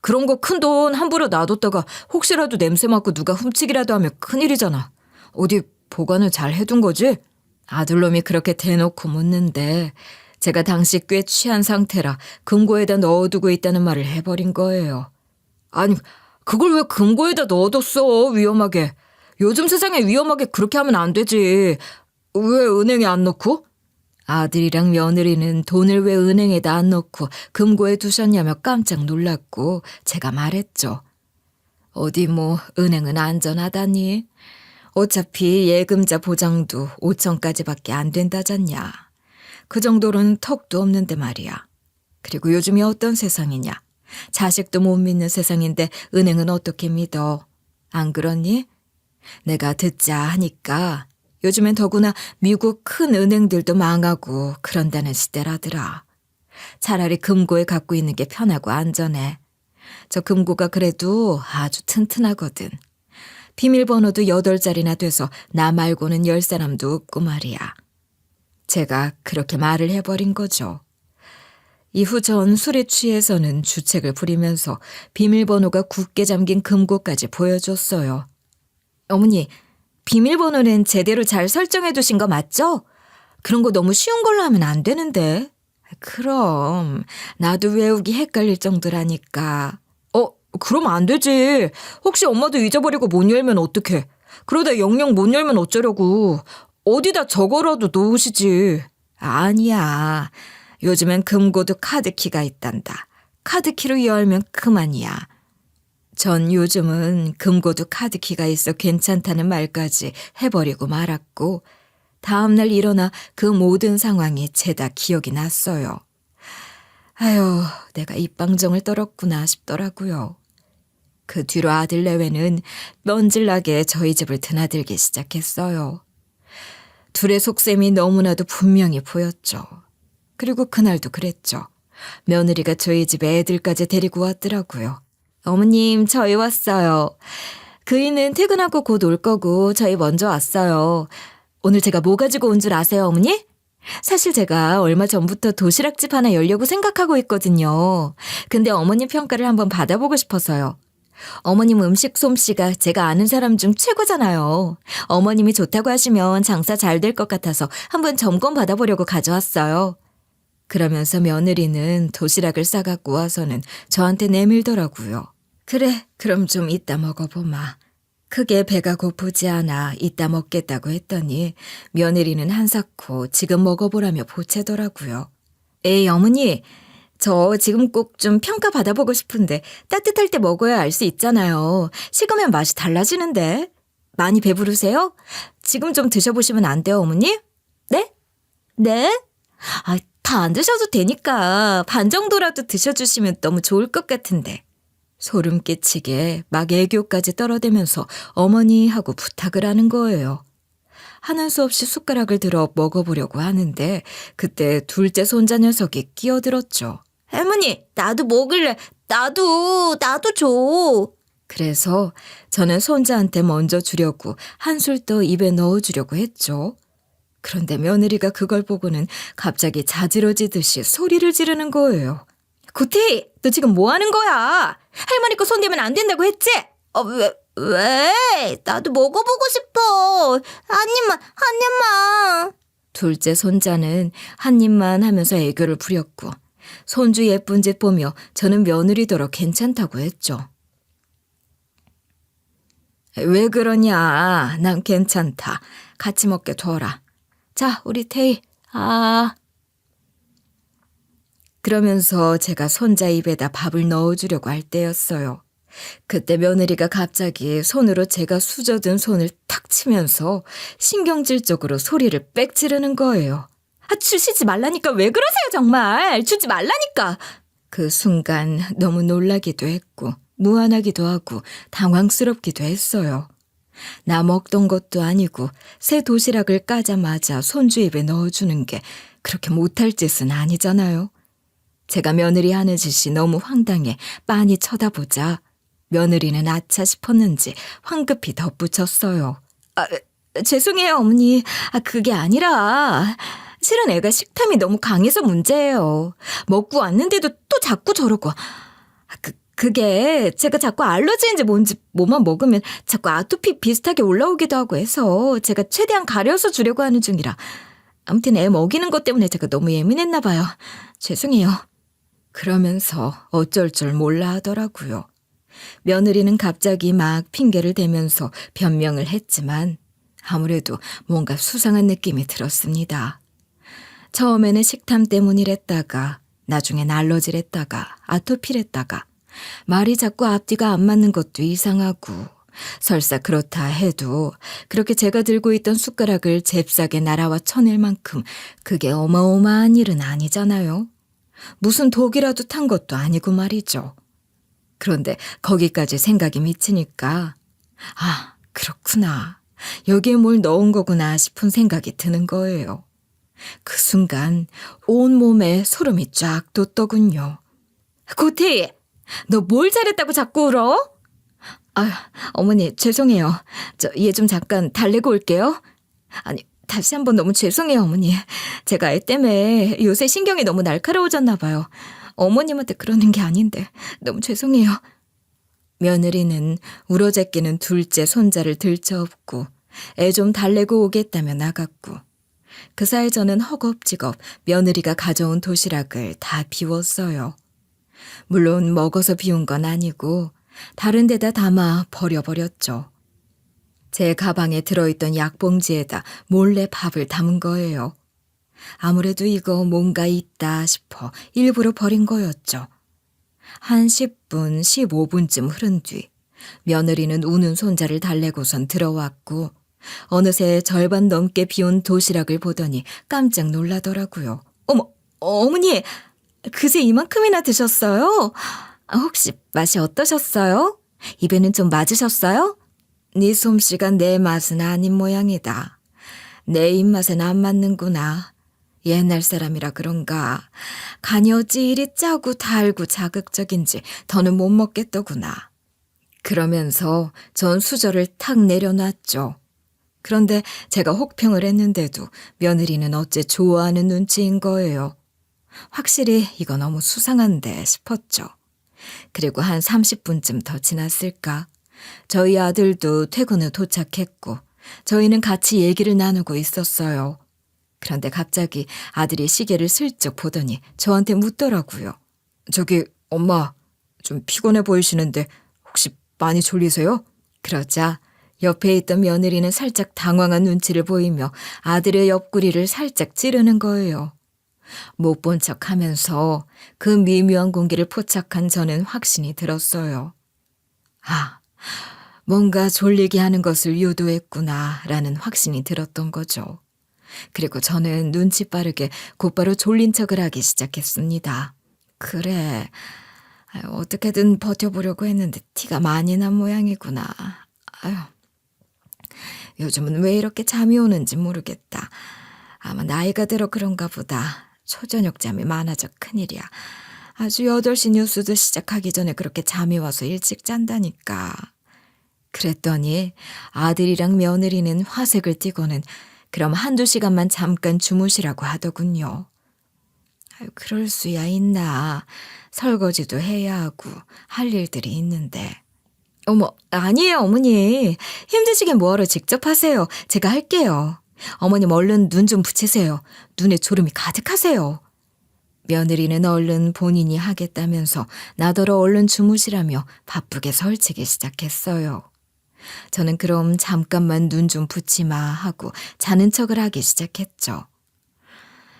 그런 거 큰 돈 함부로 놔뒀다가 혹시라도 냄새 맡고 누가 훔치기라도 하면 큰일이잖아. 어디 보관을 잘 해둔 거지? 아들놈이 그렇게 대놓고 묻는데 제가 당시 꽤 취한 상태라 금고에다 넣어두고 있다는 말을 해버린 거예요. 아니, 그걸 왜 금고에다 넣어뒀어, 위험하게. 요즘 세상에 위험하게 그렇게 하면 안 되지. 왜 은행에 안 넣고? 아들이랑 며느리는 돈을 왜 은행에다 안 넣고 금고에 두셨냐며 깜짝 놀랐고 제가 말했죠. 어디 뭐 은행은 안전하다니. 어차피 예금자 보장도 5천까지밖에 안 된다잖냐. 그 정도로는 턱도 없는데 말이야. 그리고 요즘이 어떤 세상이냐. 자식도 못 믿는 세상인데 은행은 어떻게 믿어. 안 그러니? 내가 듣자 하니까 요즘엔 더구나 미국 큰 은행들도 망하고 그런다는 시대라더라. 차라리 금고에 갖고 있는 게 편하고 안전해. 저 금고가 그래도 아주 튼튼하거든. 비밀번호도 8자리나 돼서 나 말고는 10사람도 없고 말이야. 제가 그렇게 말을 해버린 거죠. 이후 전 술에 취해서는 주책을 부리면서 비밀번호가 굳게 잠긴 금고까지 보여줬어요. 어머니, 비밀번호는 제대로 잘 설정해 두신 거 맞죠? 그런 거 너무 쉬운 걸로 하면 안 되는데. 그럼 나도 외우기 헷갈릴 정도라니까. 그럼 안 되지. 혹시 엄마도 잊어버리고 못 열면 어떡해. 그러다 영영 못 열면 어쩌려고. 어디다 적어라도 놓으시지. 아니야. 요즘엔 금고도 카드키가 있단다. 카드키로 열면 그만이야. 전 요즘은 금고도 카드키가 있어 괜찮다는 말까지 해버리고 말았고 다음날 일어나 그 모든 상황이 죄다 기억이 났어요. 아유, 내가 입방정을 떨었구나 싶더라고요. 그 뒤로 아들 내외는 넌질나게 저희 집을 드나들기 시작했어요. 둘의 속셈이 너무나도 분명히 보였죠. 그리고 그날도 그랬죠. 며느리가 저희 집에 애들까지 데리고 왔더라고요. 어머님, 저희 왔어요. 그이는 퇴근하고 곧 올 거고 저희 먼저 왔어요. 오늘 제가 뭐 가지고 온 줄 아세요, 어머니? 사실 제가 얼마 전부터 도시락집 하나 열려고 생각하고 있거든요. 근데 어머님 평가를 한번 받아보고 싶어서요. 어머님 음식 솜씨가 제가 아는 사람 중 최고잖아요. 어머님이 좋다고 하시면 장사 잘 될 것 같아서 한번 점검 받아보려고 가져왔어요. 그러면서 며느리는 도시락을 싸갖고 와서는 저한테 내밀더라고요. 그래, 그럼 좀 이따 먹어보마. 크게 배가 고프지 않아 이따 먹겠다고 했더니 며느리는 한사코 지금 먹어보라며 보채더라고요. 에이, 어머니, 저 지금 꼭 좀 평가 받아보고 싶은데 따뜻할 때 먹어야 알 수 있잖아요. 식으면 맛이 달라지는데. 많이 배부르세요? 지금 좀 드셔보시면 안 돼요, 어머니? 네? 네? 다 안 드셔도 되니까 반 정도라도 드셔주시면 너무 좋을 것 같은데. 소름 끼치게 막 애교까지 떨어대면서 어머니 하고 부탁을 하는 거예요. 하는 수 없이 숟가락을 들어 먹어보려고 하는데 그때 둘째 손자 녀석이 끼어들었죠. 할머니, 나도 먹을래. 나도 줘. 그래서 저는 손자한테 먼저 주려고 한술 더 입에 넣어주려고 했죠. 그런데 며느리가 그걸 보고는 갑자기 자지러지듯이 소리를 지르는 거예요. 고태희, 너 지금 뭐 하는 거야? 할머니 거 손대면 안 된다고 했지? 왜? 나도 먹어보고 싶어. 한 입만. 둘째 손자는 한 입만 하면서 애교를 부렸고 손주 예쁜 짓 보며 저는 며느리더러 괜찮다고 했죠. 왜 그러냐? 난 괜찮다. 같이 먹게 둬라. 자, 우리 태희. 그러면서 제가 손자 입에다 밥을 넣어주려고 할 때였어요. 그때 며느리가 갑자기 손으로 제가 수저든 손을 탁 치면서 신경질적으로 소리를 빽 지르는 거예요. 주시지 말라니까. 왜 그러세요, 정말. 주지 말라니까. 그 순간 너무 놀라기도 했고 무안하기도 하고 당황스럽기도 했어요. 나 먹던 것도 아니고 새 도시락을 까자마자 손주 입에 넣어주는 게 그렇게 못할 짓은 아니잖아요. 제가 며느리 하는 짓이 너무 황당해 빤히 쳐다보자 며느리는 아차 싶었는지 황급히 덧붙였어요. 죄송해요, 어머니. 그게 아니라 실은 애가 식탐이 너무 강해서 문제예요. 먹고 왔는데도 또 자꾸 저러고. 그게 제가 자꾸 알러지인지 뭔지 뭐만 먹으면 자꾸 아토피 비슷하게 올라오기도 하고 해서 제가 최대한 가려서 주려고 하는 중이라. 아무튼 애 먹이는 것 때문에 제가 너무 예민했나 봐요. 죄송해요. 그러면서 어쩔 줄 몰라 하더라고요. 며느리는 갑자기 막 핑계를 대면서 변명을 했지만 아무래도 뭔가 수상한 느낌이 들었습니다. 처음에는 식탐 때문이랬다가 나중엔 알러지랬다가 아토피랬다가 말이 자꾸 앞뒤가 안 맞는 것도 이상하고 설사 그렇다 해도 그렇게 제가 들고 있던 숟가락을 잽싸게 날아와 쳐낼 만큼 그게 어마어마한 일은 아니잖아요. 무슨 독이라도 탄 것도 아니고 말이죠. 그런데 거기까지 생각이 미치니까 그렇구나. 여기에 뭘 넣은 거구나 싶은 생각이 드는 거예요. 그 순간 온몸에 소름이 쫙 돋더군요. 고태희, 너 뭘 잘했다고 자꾸 울어? 어머니 죄송해요. 저 얘 좀 잠깐 달래고 올게요. 아니 다시 한번 너무 죄송해요, 어머니. 제가 애 때문에 요새 신경이 너무 날카로워졌나 봐요. 어머님한테 그러는 게 아닌데 너무 죄송해요. 며느리는 울어제끼는 둘째 손자를 들쳐업고 애 좀 달래고 오겠다며 나갔고 그 사이 저는 허겁지겁 며느리가 가져온 도시락을 다 비웠어요. 물론 먹어서 비운 건 아니고 다른 데다 담아 버려버렸죠. 제 가방에 들어있던 약봉지에다 몰래 밥을 담은 거예요. 아무래도 이거 뭔가 있다 싶어 일부러 버린 거였죠. 한 10분, 15분쯤 흐른 뒤 며느리는 우는 손자를 달래고선 들어왔고 어느새 절반 넘게 비운 도시락을 보더니 깜짝 놀라더라고요. 어머, 어머니, 그새 이만큼이나 드셨어요? 혹시 맛이 어떠셨어요? 입에는 좀 맞으셨어요? 네 솜씨가 내 맛은 아닌 모양이다. 내 입맛엔 안 맞는구나. 옛날 사람이라 그런가. 간이 어찌 이리 짜고 달고 자극적인지 더는 못 먹겠더구나. 그러면서 전 수저를 탁 내려놨죠. 그런데 제가 혹평을 했는데도 며느리는 어째 좋아하는 눈치인 거예요. 확실히 이거 너무 수상한데 싶었죠. 그리고 한 30분쯤 더 지났을까? 저희 아들도 퇴근 후 도착했고 저희는 같이 얘기를 나누고 있었어요. 그런데 갑자기 아들이 시계를 슬쩍 보더니 저한테 묻더라고요. 저기 엄마, 좀 피곤해 보이시는데 혹시 많이 졸리세요? 그러자 옆에 있던 며느리는 살짝 당황한 눈치를 보이며 아들의 옆구리를 살짝 찌르는 거예요. 못 본 척하면서 그 미묘한 공기를 포착한 저는 확신이 들었어요. 아, 뭔가 졸리게 하는 것을 유도했구나라는 확신이 들었던 거죠. 그리고 저는 눈치 빠르게 곧바로 졸린 척을 하기 시작했습니다. 그래, 어떻게든 버텨보려고 했는데 티가 많이 난 모양이구나. 아유, 요즘은 왜 이렇게 잠이 오는지 모르겠다. 아마 나이가 들어 그런가 보다. 초저녁 잠이 많아져 큰일이야. 아주 8시 뉴스도 시작하기 전에 그렇게 잠이 와서 일찍 잔다니까. 그랬더니 아들이랑 며느리는 화색을 띠고는 그럼 1~2시간만 잠깐 주무시라고 하더군요. 아유, 그럴 수야 있나. 설거지도 해야 하고 할 일들이 있는데. 어머, 아니에요, 어머니. 힘드시게 뭐하러 직접 하세요. 제가 할게요. 어머님 얼른 눈 좀 붙이세요. 눈에 졸음이 가득하세요. 며느리는 얼른 본인이 하겠다면서 나더러 얼른 주무시라며 바쁘게 설치기 시작했어요. 저는 그럼 잠깐만 눈 좀 붙이마 하고 자는 척을 하기 시작했죠.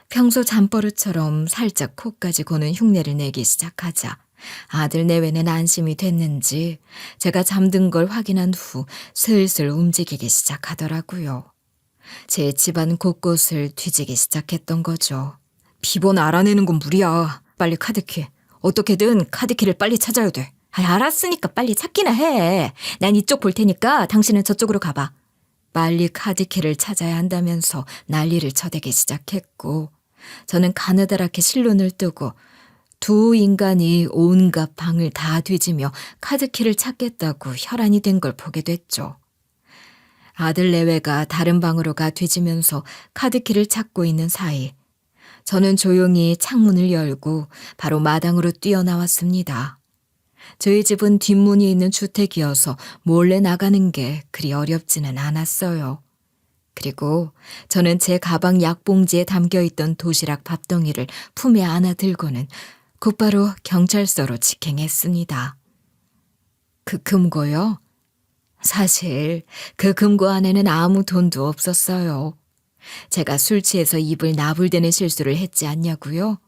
평소 잠버릇처럼 살짝 코까지 고는 흉내를 내기 시작하자 아들 내외는 안심이 됐는지 제가 잠든 걸 확인한 후 슬슬 움직이기 시작하더라고요. 제 집안 곳곳을 뒤지기 시작했던 거죠. 비번 알아내는 건 무리야. 빨리 카드키. 어떻게든 카드키를 빨리 찾아야 돼. 알았으니까 빨리 찾기나 해. 난 이쪽 볼 테니까 당신은 저쪽으로 가봐. 빨리 카드키를 찾아야 한다면서 난리를 쳐대기 시작했고 저는 가느다랗게 실눈을 뜨고 두 인간이 온갖 방을 다 뒤지며 카드키를 찾겠다고 혈안이 된 걸 보게 됐죠. 아들 내외가 다른 방으로 가 뒤지면서 카드키를 찾고 있는 사이 저는 조용히 창문을 열고 바로 마당으로 뛰어나왔습니다. 저희 집은 뒷문이 있는 주택이어서 몰래 나가는 게 그리 어렵지는 않았어요. 그리고 저는 제 가방 약봉지에 담겨있던 도시락 밥덩이를 품에 안아 들고는 곧바로 경찰서로 직행했습니다. 그 금고요? 사실 그 금고 안에는 아무 돈도 없었어요. 제가 술 취해서 입을 나불대는 실수를 했지 않냐고요?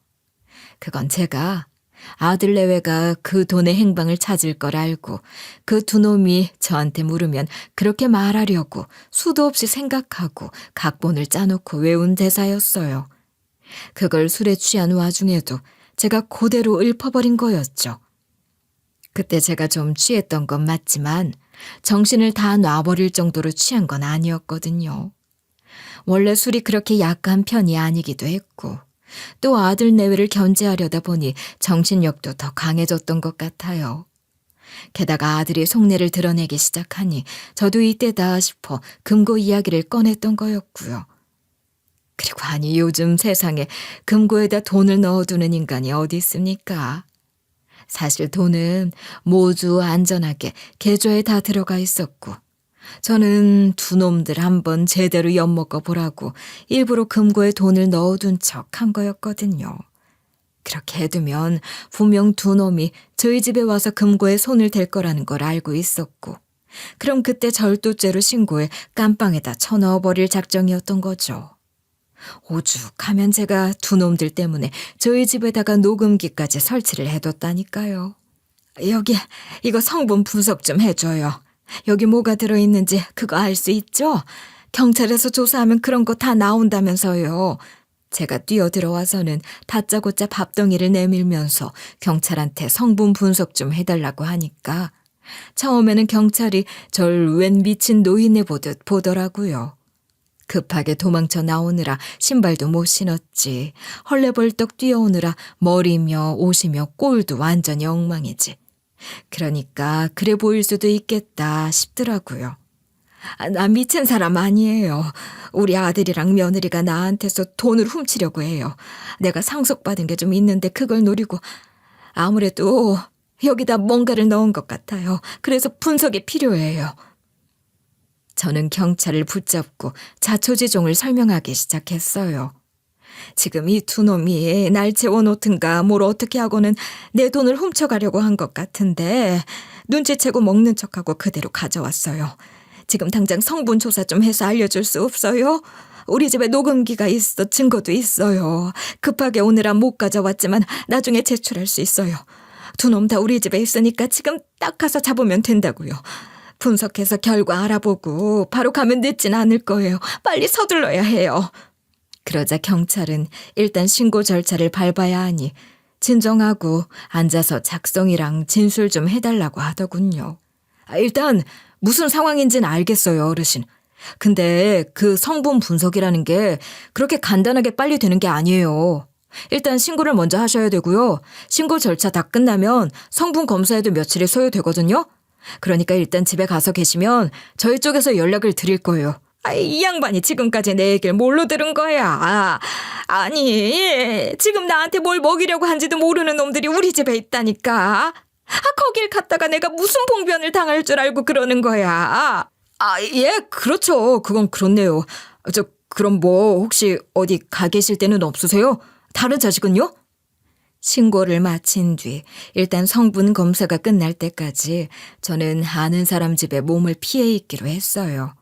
그건 제가 아들 내외가 그 돈의 행방을 찾을 걸 알고 그 두 놈이 저한테 물으면 그렇게 말하려고 수도 없이 생각하고 각본을 짜놓고 외운 대사였어요. 그걸 술에 취한 와중에도 제가 그대로 읊어버린 거였죠. 그때 제가 좀 취했던 건 맞지만 정신을 다 놔버릴 정도로 취한 건 아니었거든요. 원래 술이 그렇게 약한 편이 아니기도 했고 또 아들 내외를 견제하려다 보니 정신력도 더 강해졌던 것 같아요. 게다가 아들이 속내를 드러내기 시작하니 저도 이때다 싶어 금고 이야기를 꺼냈던 거였고요. 그리고 아니 요즘 세상에 금고에다 돈을 넣어두는 인간이 어디 있습니까? 사실 돈은 모두 안전하게 계좌에 다 들어가 있었고 저는 두 놈들 한번 제대로 엿먹어 보라고 일부러 금고에 돈을 넣어둔 척 한 거였거든요. 그렇게 해두면 분명 두 놈이 저희 집에 와서 금고에 손을 댈 거라는 걸 알고 있었고 그럼 그때 절도죄로 신고해 깜빵에다 쳐넣어버릴 작정이었던 거죠. 오죽하면 제가 두 놈들 때문에 저희 집에다가 녹음기까지 설치를 해뒀다니까요. 여기 이거 성분 분석 좀 해줘요. 여기 뭐가 들어있는지 그거 알 수 있죠? 경찰에서 조사하면 그런 거 다 나온다면서요. 제가 뛰어들어와서는 다짜고짜 밥덩이를 내밀면서 경찰한테 성분 분석 좀 해달라고 하니까 처음에는 경찰이 절 웬 미친 노인네 보듯 보더라고요. 급하게 도망쳐 나오느라 신발도 못 신었지. 헐레벌떡 뛰어오느라 머리며 옷이며 꼴도 완전히 엉망이지. 그러니까 그래 보일 수도 있겠다 싶더라고요. 나 미친 사람 아니에요. 우리 아들이랑 며느리가 나한테서 돈을 훔치려고 해요. 내가 상속받은 게 좀 있는데 그걸 노리고 아무래도 여기다 뭔가를 넣은 것 같아요. 그래서 분석이 필요해요. 저는 경찰을 붙잡고 자초지종을 설명하기 시작했어요. 지금 이 두 놈이 날 재워놓든가 뭘 어떻게 하고는 내 돈을 훔쳐가려고 한 것 같은데 눈치채고 먹는 척하고 그대로 가져왔어요. 지금 당장 성분 조사 좀 해서 알려줄 수 없어요? 우리 집에 녹음기가 있어, 증거도 있어요. 급하게 오느라 못 가져왔지만 나중에 제출할 수 있어요. 두 놈 다 우리 집에 있으니까 지금 딱 가서 잡으면 된다고요. 분석해서 결과 알아보고 바로 가면 늦진 않을 거예요. 빨리 서둘러야 해요. 그러자 경찰은 일단 신고 절차를 밟아야 하니 진정하고 앉아서 작성이랑 진술 좀 해달라고 하더군요. 일단 무슨 상황인지는 알겠어요, 어르신. 근데 그 성분 분석이라는 게 그렇게 간단하게 빨리 되는 게 아니에요. 일단 신고를 먼저 하셔야 되고요. 신고 절차 다 끝나면 성분 검사에도 며칠이 소요되거든요. 그러니까 일단 집에 가서 계시면 저희 쪽에서 연락을 드릴 거예요. 이 양반이 지금까지 내 얘기를 뭘로 들은 거야? 아니, 지금 나한테 뭘 먹이려고 한지도 모르는 놈들이 우리 집에 있다니까. 거길 갔다가 내가 무슨 봉변을 당할 줄 알고 그러는 거야. 예, 그렇죠. 그건 그렇네요. 그럼 뭐 혹시 어디 가 계실 때는 없으세요? 다른 자식은요? 신고를 마친 뒤 일단 성분 검사가 끝날 때까지 저는 아는 사람 집에 몸을 피해 있기로 했어요.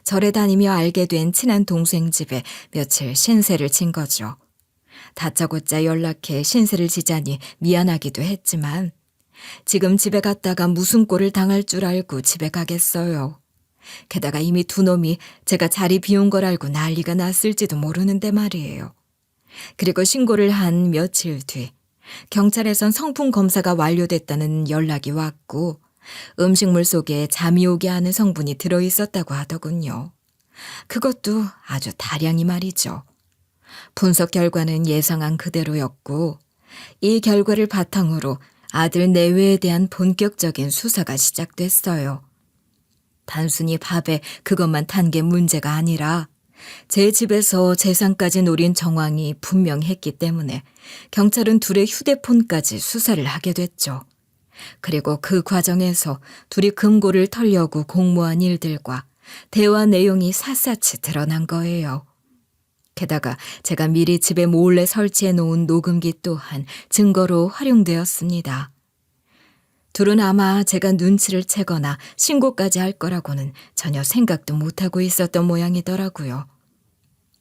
절에 다니며 알게 된 친한 동생 집에 며칠 신세를 진 거죠. 다짜고짜 연락해 신세를 지자니 미안하기도 했지만 지금 집에 갔다가 무슨 꼴을 당할 줄 알고 집에 가겠어요. 게다가 이미 두 놈이 제가 자리 비운 걸 알고 난리가 났을지도 모르는데 말이에요. 그리고 신고를 한 며칠 뒤 경찰에선 성분 검사가 완료됐다는 연락이 왔고 음식물 속에 잠이 오게 하는 성분이 들어있었다고 하더군요. 그것도 아주 다량이 말이죠. 분석 결과는 예상한 그대로였고 이 결과를 바탕으로 아들 내외에 대한 본격적인 수사가 시작됐어요. 단순히 밥에 그것만 탄 게 문제가 아니라 제 집에서 재산까지 노린 정황이 분명했기 때문에 경찰은 둘의 휴대폰까지 수사를 하게 됐죠. 그리고 그 과정에서 둘이 금고를 털려고 공모한 일들과 대화 내용이 샅샅이 드러난 거예요. 게다가 제가 미리 집에 몰래 설치해 놓은 녹음기 또한 증거로 활용되었습니다. 둘은 아마 제가 눈치를 채거나 신고까지 할 거라고는 전혀 생각도 못하고 있었던 모양이더라고요.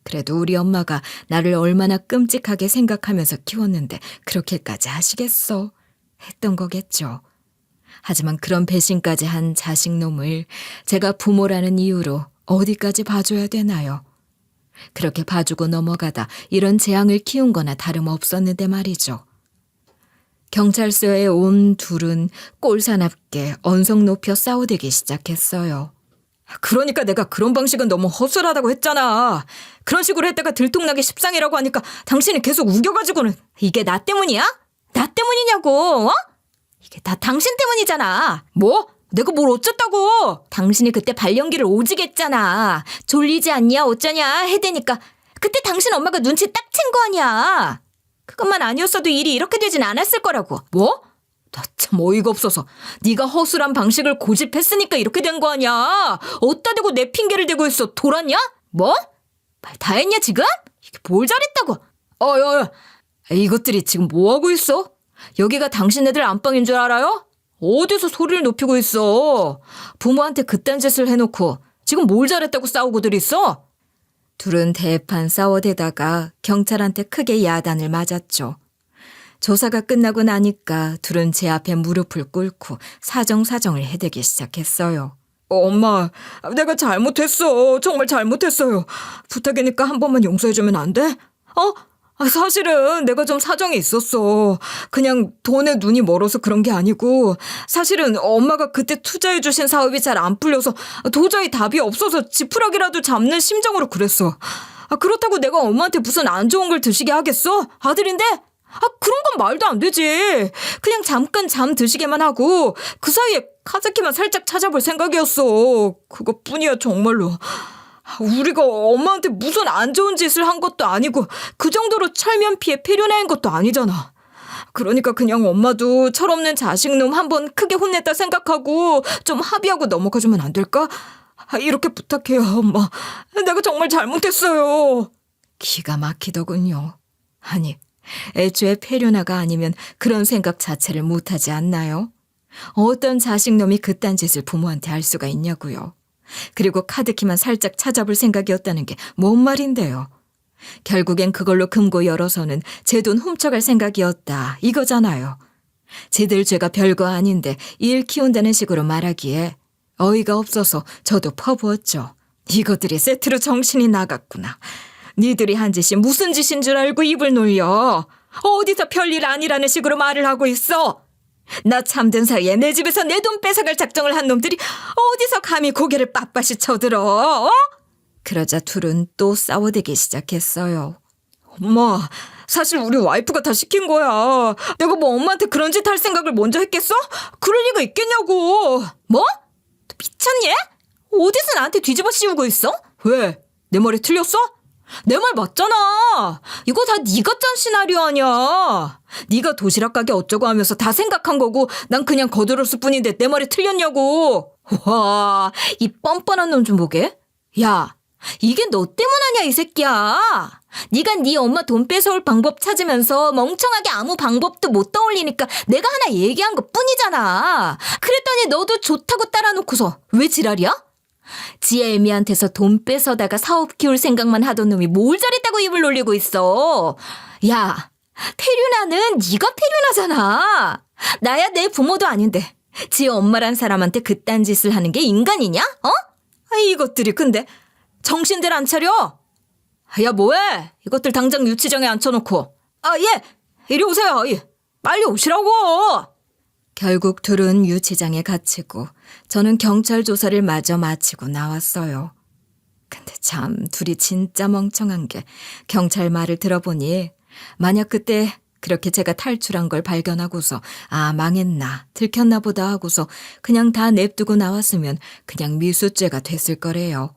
그래도 우리 엄마가 나를 얼마나 끔찍하게 생각하면서 키웠는데 그렇게까지 하시겠어? 했던 거겠죠. 하지만 그런 배신까지 한 자식놈을 제가 부모라는 이유로 어디까지 봐줘야 되나요? 그렇게 봐주고 넘어가다 이런 재앙을 키운 거나 다름없었는데 말이죠. 경찰서에 온 둘은 꼴사납게 언성 높여 싸우대기 시작했어요. 그러니까 내가 그런 방식은 너무 허술하다고 했잖아. 그런 식으로 했다가 들통나게 십상이라고 하니까 당신이 계속 우겨가지고는. 이게 나 때문이야? 나 때문이냐고, 어? 이게 다 당신 때문이잖아. 뭐? 내가 뭘 어쨌다고? 당신이 그때 발연기를 오지게 했잖아. 졸리지 않냐 어쩌냐 해대니까 그때 당신 엄마가 눈치 딱 챈 거 아니야. 그것만 아니었어도 일이 이렇게 되진 않았을 거라고. 뭐? 나 참 어이가 없어서. 네가 허술한 방식을 고집했으니까 이렇게 된 거 아니야. 어디다 대고 내 핑계를 대고 있어. 돌았냐? 뭐? 말 다 했냐 지금? 이게 뭘 잘했다고? 야. 이것들이 지금 뭐하고 있어? 여기가 당신네들 안방인 줄 알아요? 어디서 소리를 높이고 있어? 부모한테 그딴 짓을 해놓고 지금 뭘 잘했다고 싸우고들 있어? 둘은 대판 싸워대다가 경찰한테 크게 야단을 맞았죠. 조사가 끝나고 나니까 둘은 제 앞에 무릎을 꿇고 사정사정을 해대기 시작했어요. 엄마, 내가 잘못했어. 정말 잘못했어요. 부탁이니까 한 번만 용서해주면 안 돼? 사실은 내가 좀 사정이 있었어. 그냥 돈에 눈이 멀어서 그런 게 아니고 사실은 엄마가 그때 투자해주신 사업이 잘 안 풀려서 도저히 답이 없어서 지푸라기라도 잡는 심정으로 그랬어. 그렇다고 내가 엄마한테 무슨 안 좋은 걸 드시게 하겠어? 아들인데? 그런 건 말도 안 되지. 그냥 잠깐 잠 드시게만 하고 그 사이에 카자키만 살짝 찾아볼 생각이었어. 그것뿐이야 정말로. 우리가 엄마한테 무슨 안 좋은 짓을 한 것도 아니고 그 정도로 철면피에 폐륜해인 것도 아니잖아. 그러니까 그냥 엄마도 철없는 자식놈 한번 크게 혼냈다 생각하고 좀 합의하고 넘어가주면 안 될까? 이렇게 부탁해요 엄마. 내가 정말 잘못했어요. 기가 막히더군요. 아니 애초에 폐륜아가 아니면 그런 생각 자체를 못하지 않나요? 어떤 자식놈이 그딴 짓을 부모한테 할 수가 있냐고요. 그리고 카드키만 살짝 찾아볼 생각이었다는 게 뭔 말인데요. 결국엔 그걸로 금고 열어서는 제 돈 훔쳐갈 생각이었다 이거잖아요. 쟤들 죄가 별거 아닌데 일 키운다는 식으로 말하기에 어이가 없어서 저도 퍼부었죠. 이것들이 세트로 정신이 나갔구나. 니들이 한 짓이 무슨 짓인 줄 알고 입을 놀려. 어디서 별일 아니라는 식으로 말을 하고 있어. 나 잠든 사이에 내 집에서 내 돈 뺏어갈 작정을 한 놈들이 어디서 감히 고개를 빳빳이 쳐들어? 그러자 둘은 또 싸워대기 시작했어요. 엄마, 사실 우리 와이프가 다 시킨 거야. 내가 뭐 엄마한테 그런 짓 할 생각을 먼저 했겠어? 그럴 리가 있겠냐고. 뭐? 너 미쳤니? 어디서 나한테 뒤집어 씌우고 있어? 왜? 내 말이 틀렸어? 내 말 맞잖아. 이거 다 네가 짠 시나리오 아니야. 네가 도시락 가게 어쩌고 하면서 다 생각한 거고 난 그냥 거들었을 뿐인데 내 말이 틀렸냐고. 와, 이 뻔뻔한 놈 좀 보게. 야, 이게 너 때문이냐 이 새끼야. 네가 네 엄마 돈 뺏어올 방법 찾으면서 멍청하게 아무 방법도 못 떠올리니까 내가 하나 얘기한 것 뿐이잖아. 그랬더니 너도 좋다고 따라놓고서 왜 지랄이야? 지 애미한테서 돈 뺏어다가 사업 키울 생각만 하던 놈이 뭘 잘했다고 입을 놀리고 있어. 야, 폐륜아는 네가 폐륜아잖아. 나야 내 부모도 아닌데 지 엄마란 사람한테 그딴 짓을 하는 게 인간이냐? 이것들이 근데 정신들 안 차려? 야, 뭐해? 이것들 당장 유치장에 앉혀놓고. 예, 이리 오세요. 빨리 오시라고. 결국 둘은 유치장에 갇히고 저는 경찰 조사를 마저 마치고 나왔어요. 근데 참 둘이 진짜 멍청한 게 경찰 말을 들어보니 만약 그때 그렇게 제가 탈출한 걸 발견하고서 망했나 들켰나 보다 하고서 그냥 다 냅두고 나왔으면 그냥 미수죄가 됐을 거래요.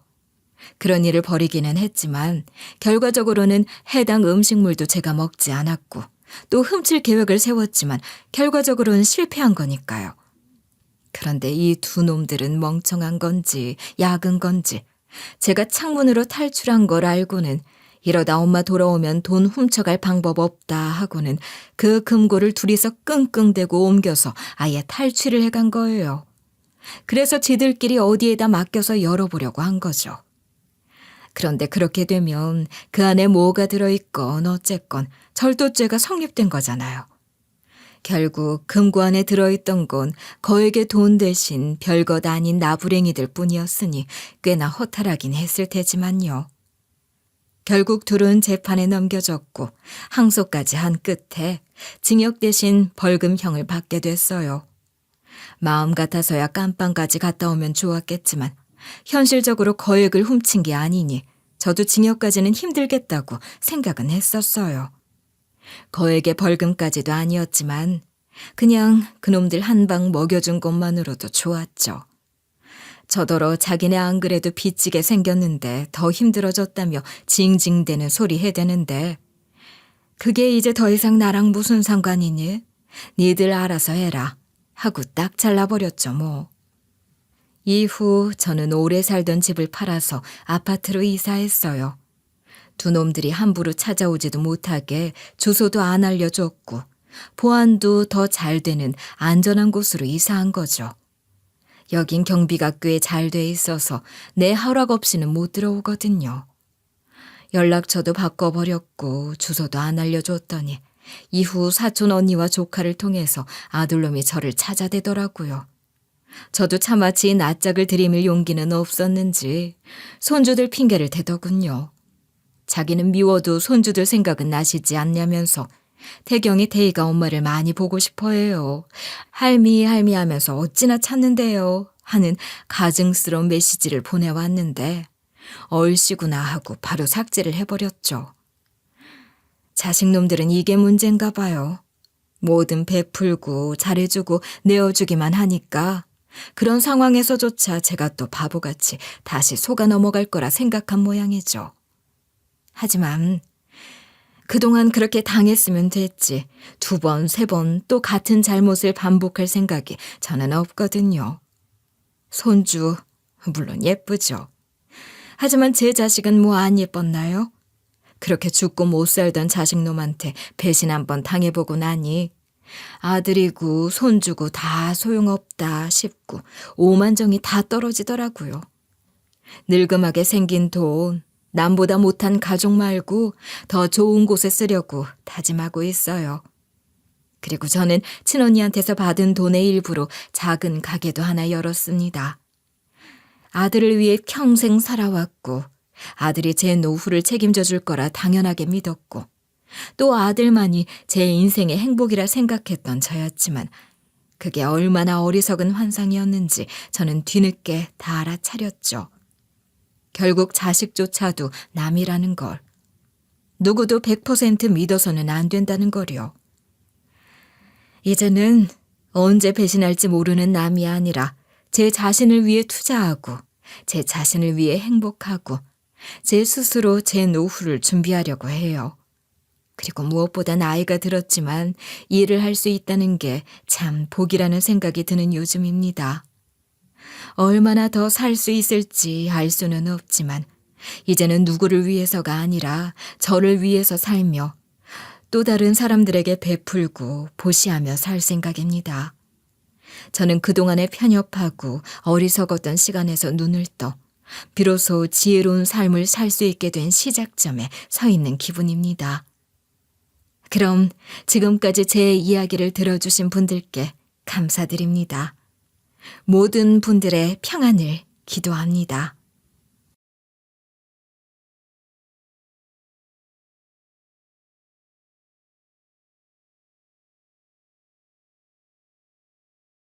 그런 일을 벌이기는 했지만 결과적으로는 해당 음식물도 제가 먹지 않았고 또 훔칠 계획을 세웠지만 결과적으로는 실패한 거니까요. 그런데 이 두 놈들은 멍청한 건지 약은 건지 제가 창문으로 탈출한 걸 알고는 이러다 엄마 돌아오면 돈 훔쳐갈 방법 없다 하고는 그 금고를 둘이서 끙끙대고 옮겨서 아예 탈취를 해간 거예요. 그래서 지들끼리 어디에다 맡겨서 열어보려고 한 거죠. 그런데 그렇게 되면 그 안에 뭐가 들어있건 어쨌건 절도죄가 성립된 거잖아요. 결국 금고 안에 들어있던 건 거액의 돈 대신 별것 아닌 나부랭이들 뿐이었으니 꽤나 허탈하긴 했을 테지만요. 결국 둘은 재판에 넘겨졌고 항소까지 한 끝에 징역 대신 벌금형을 받게 됐어요. 마음 같아서야 깜빵까지 갔다 오면 좋았겠지만 현실적으로 거액을 훔친 게 아니니 저도 징역까지는 힘들겠다고 생각은 했었어요. 거액의 벌금까지도 아니었지만 그냥 그놈들 한 방 먹여준 것만으로도 좋았죠. 저더러 자기네 안 그래도 빚지게 생겼는데 더 힘들어졌다며 징징대는 소리 해대는데 그게 이제 더 이상 나랑 무슨 상관이니? 니들 알아서 해라 하고 딱 잘라버렸죠 뭐. 이후 저는 오래 살던 집을 팔아서 아파트로 이사했어요. 두 놈들이 함부로 찾아오지도 못하게 주소도 안 알려줬고 보안도 더 잘 되는 안전한 곳으로 이사한 거죠. 여긴 경비가 꽤 잘 돼 있어서 내 허락 없이는 못 들어오거든요. 연락처도 바꿔버렸고 주소도 안 알려줬더니 이후 사촌 언니와 조카를 통해서 아들놈이 저를 찾아대더라고요. 저도 차마 지 낯짝을 들이밀 용기는 없었는지 손주들 핑계를 대더군요. 자기는 미워도 손주들 생각은 나시지 않냐면서 태경이 태희가 엄마를 많이 보고 싶어해요. 할미 하면서 어찌나 찾는데요 하는 가증스러운 메시지를 보내왔는데 얼씨구나 하고 바로 삭제를 해버렸죠. 자식놈들은 이게 문제인가 봐요. 뭐든 베풀고 잘해주고 내어주기만 하니까 그런 상황에서조차 제가 또 바보같이 다시 속아 넘어갈 거라 생각한 모양이죠. 하지만 그동안 그렇게 당했으면 됐지 2번, 3번 또 같은 잘못을 반복할 생각이 저는 없거든요. 손주 물론 예쁘죠. 하지만 제 자식은 뭐 안 예뻤나요? 그렇게 죽고 못 살던 자식놈한테 배신 한번 당해보고 나니 아들이고 손주고 다 소용없다 싶고 오만정이 다 떨어지더라고요. 늙음하게 생긴 돈 남보다 못한 가족 말고 더 좋은 곳에 쓰려고 다짐하고 있어요. 그리고 저는 친언니한테서 받은 돈의 일부로 작은 가게도 하나 열었습니다. 아들을 위해 평생 살아왔고 아들이 제 노후를 책임져 줄 거라 당연하게 믿었고 또 아들만이 제 인생의 행복이라 생각했던 저였지만 그게 얼마나 어리석은 환상이었는지 저는 뒤늦게 다 알아차렸죠. 결국 자식조차도 남이라는 걸. 누구도 100% 믿어서는 안 된다는 거요. 이제는 언제 배신할지 모르는 남이 아니라 제 자신을 위해 투자하고 제 자신을 위해 행복하고 제 스스로 제 노후를 준비하려고 해요. 그리고 무엇보다 나이가 들었지만 일을 할 수 있다는 게 참 복이라는 생각이 드는 요즘입니다. 얼마나 더 살 수 있을지 알 수는 없지만 이제는 누구를 위해서가 아니라 저를 위해서 살며 또 다른 사람들에게 베풀고 보시하며 살 생각입니다. 저는 그동안에 편협하고 어리석었던 시간에서 눈을 떠 비로소 지혜로운 삶을 살 수 있게 된 시작점에 서 있는 기분입니다. 그럼 지금까지 제 이야기를 들어주신 분들께 감사드립니다. 모든 분들의 평안을 기도합니다.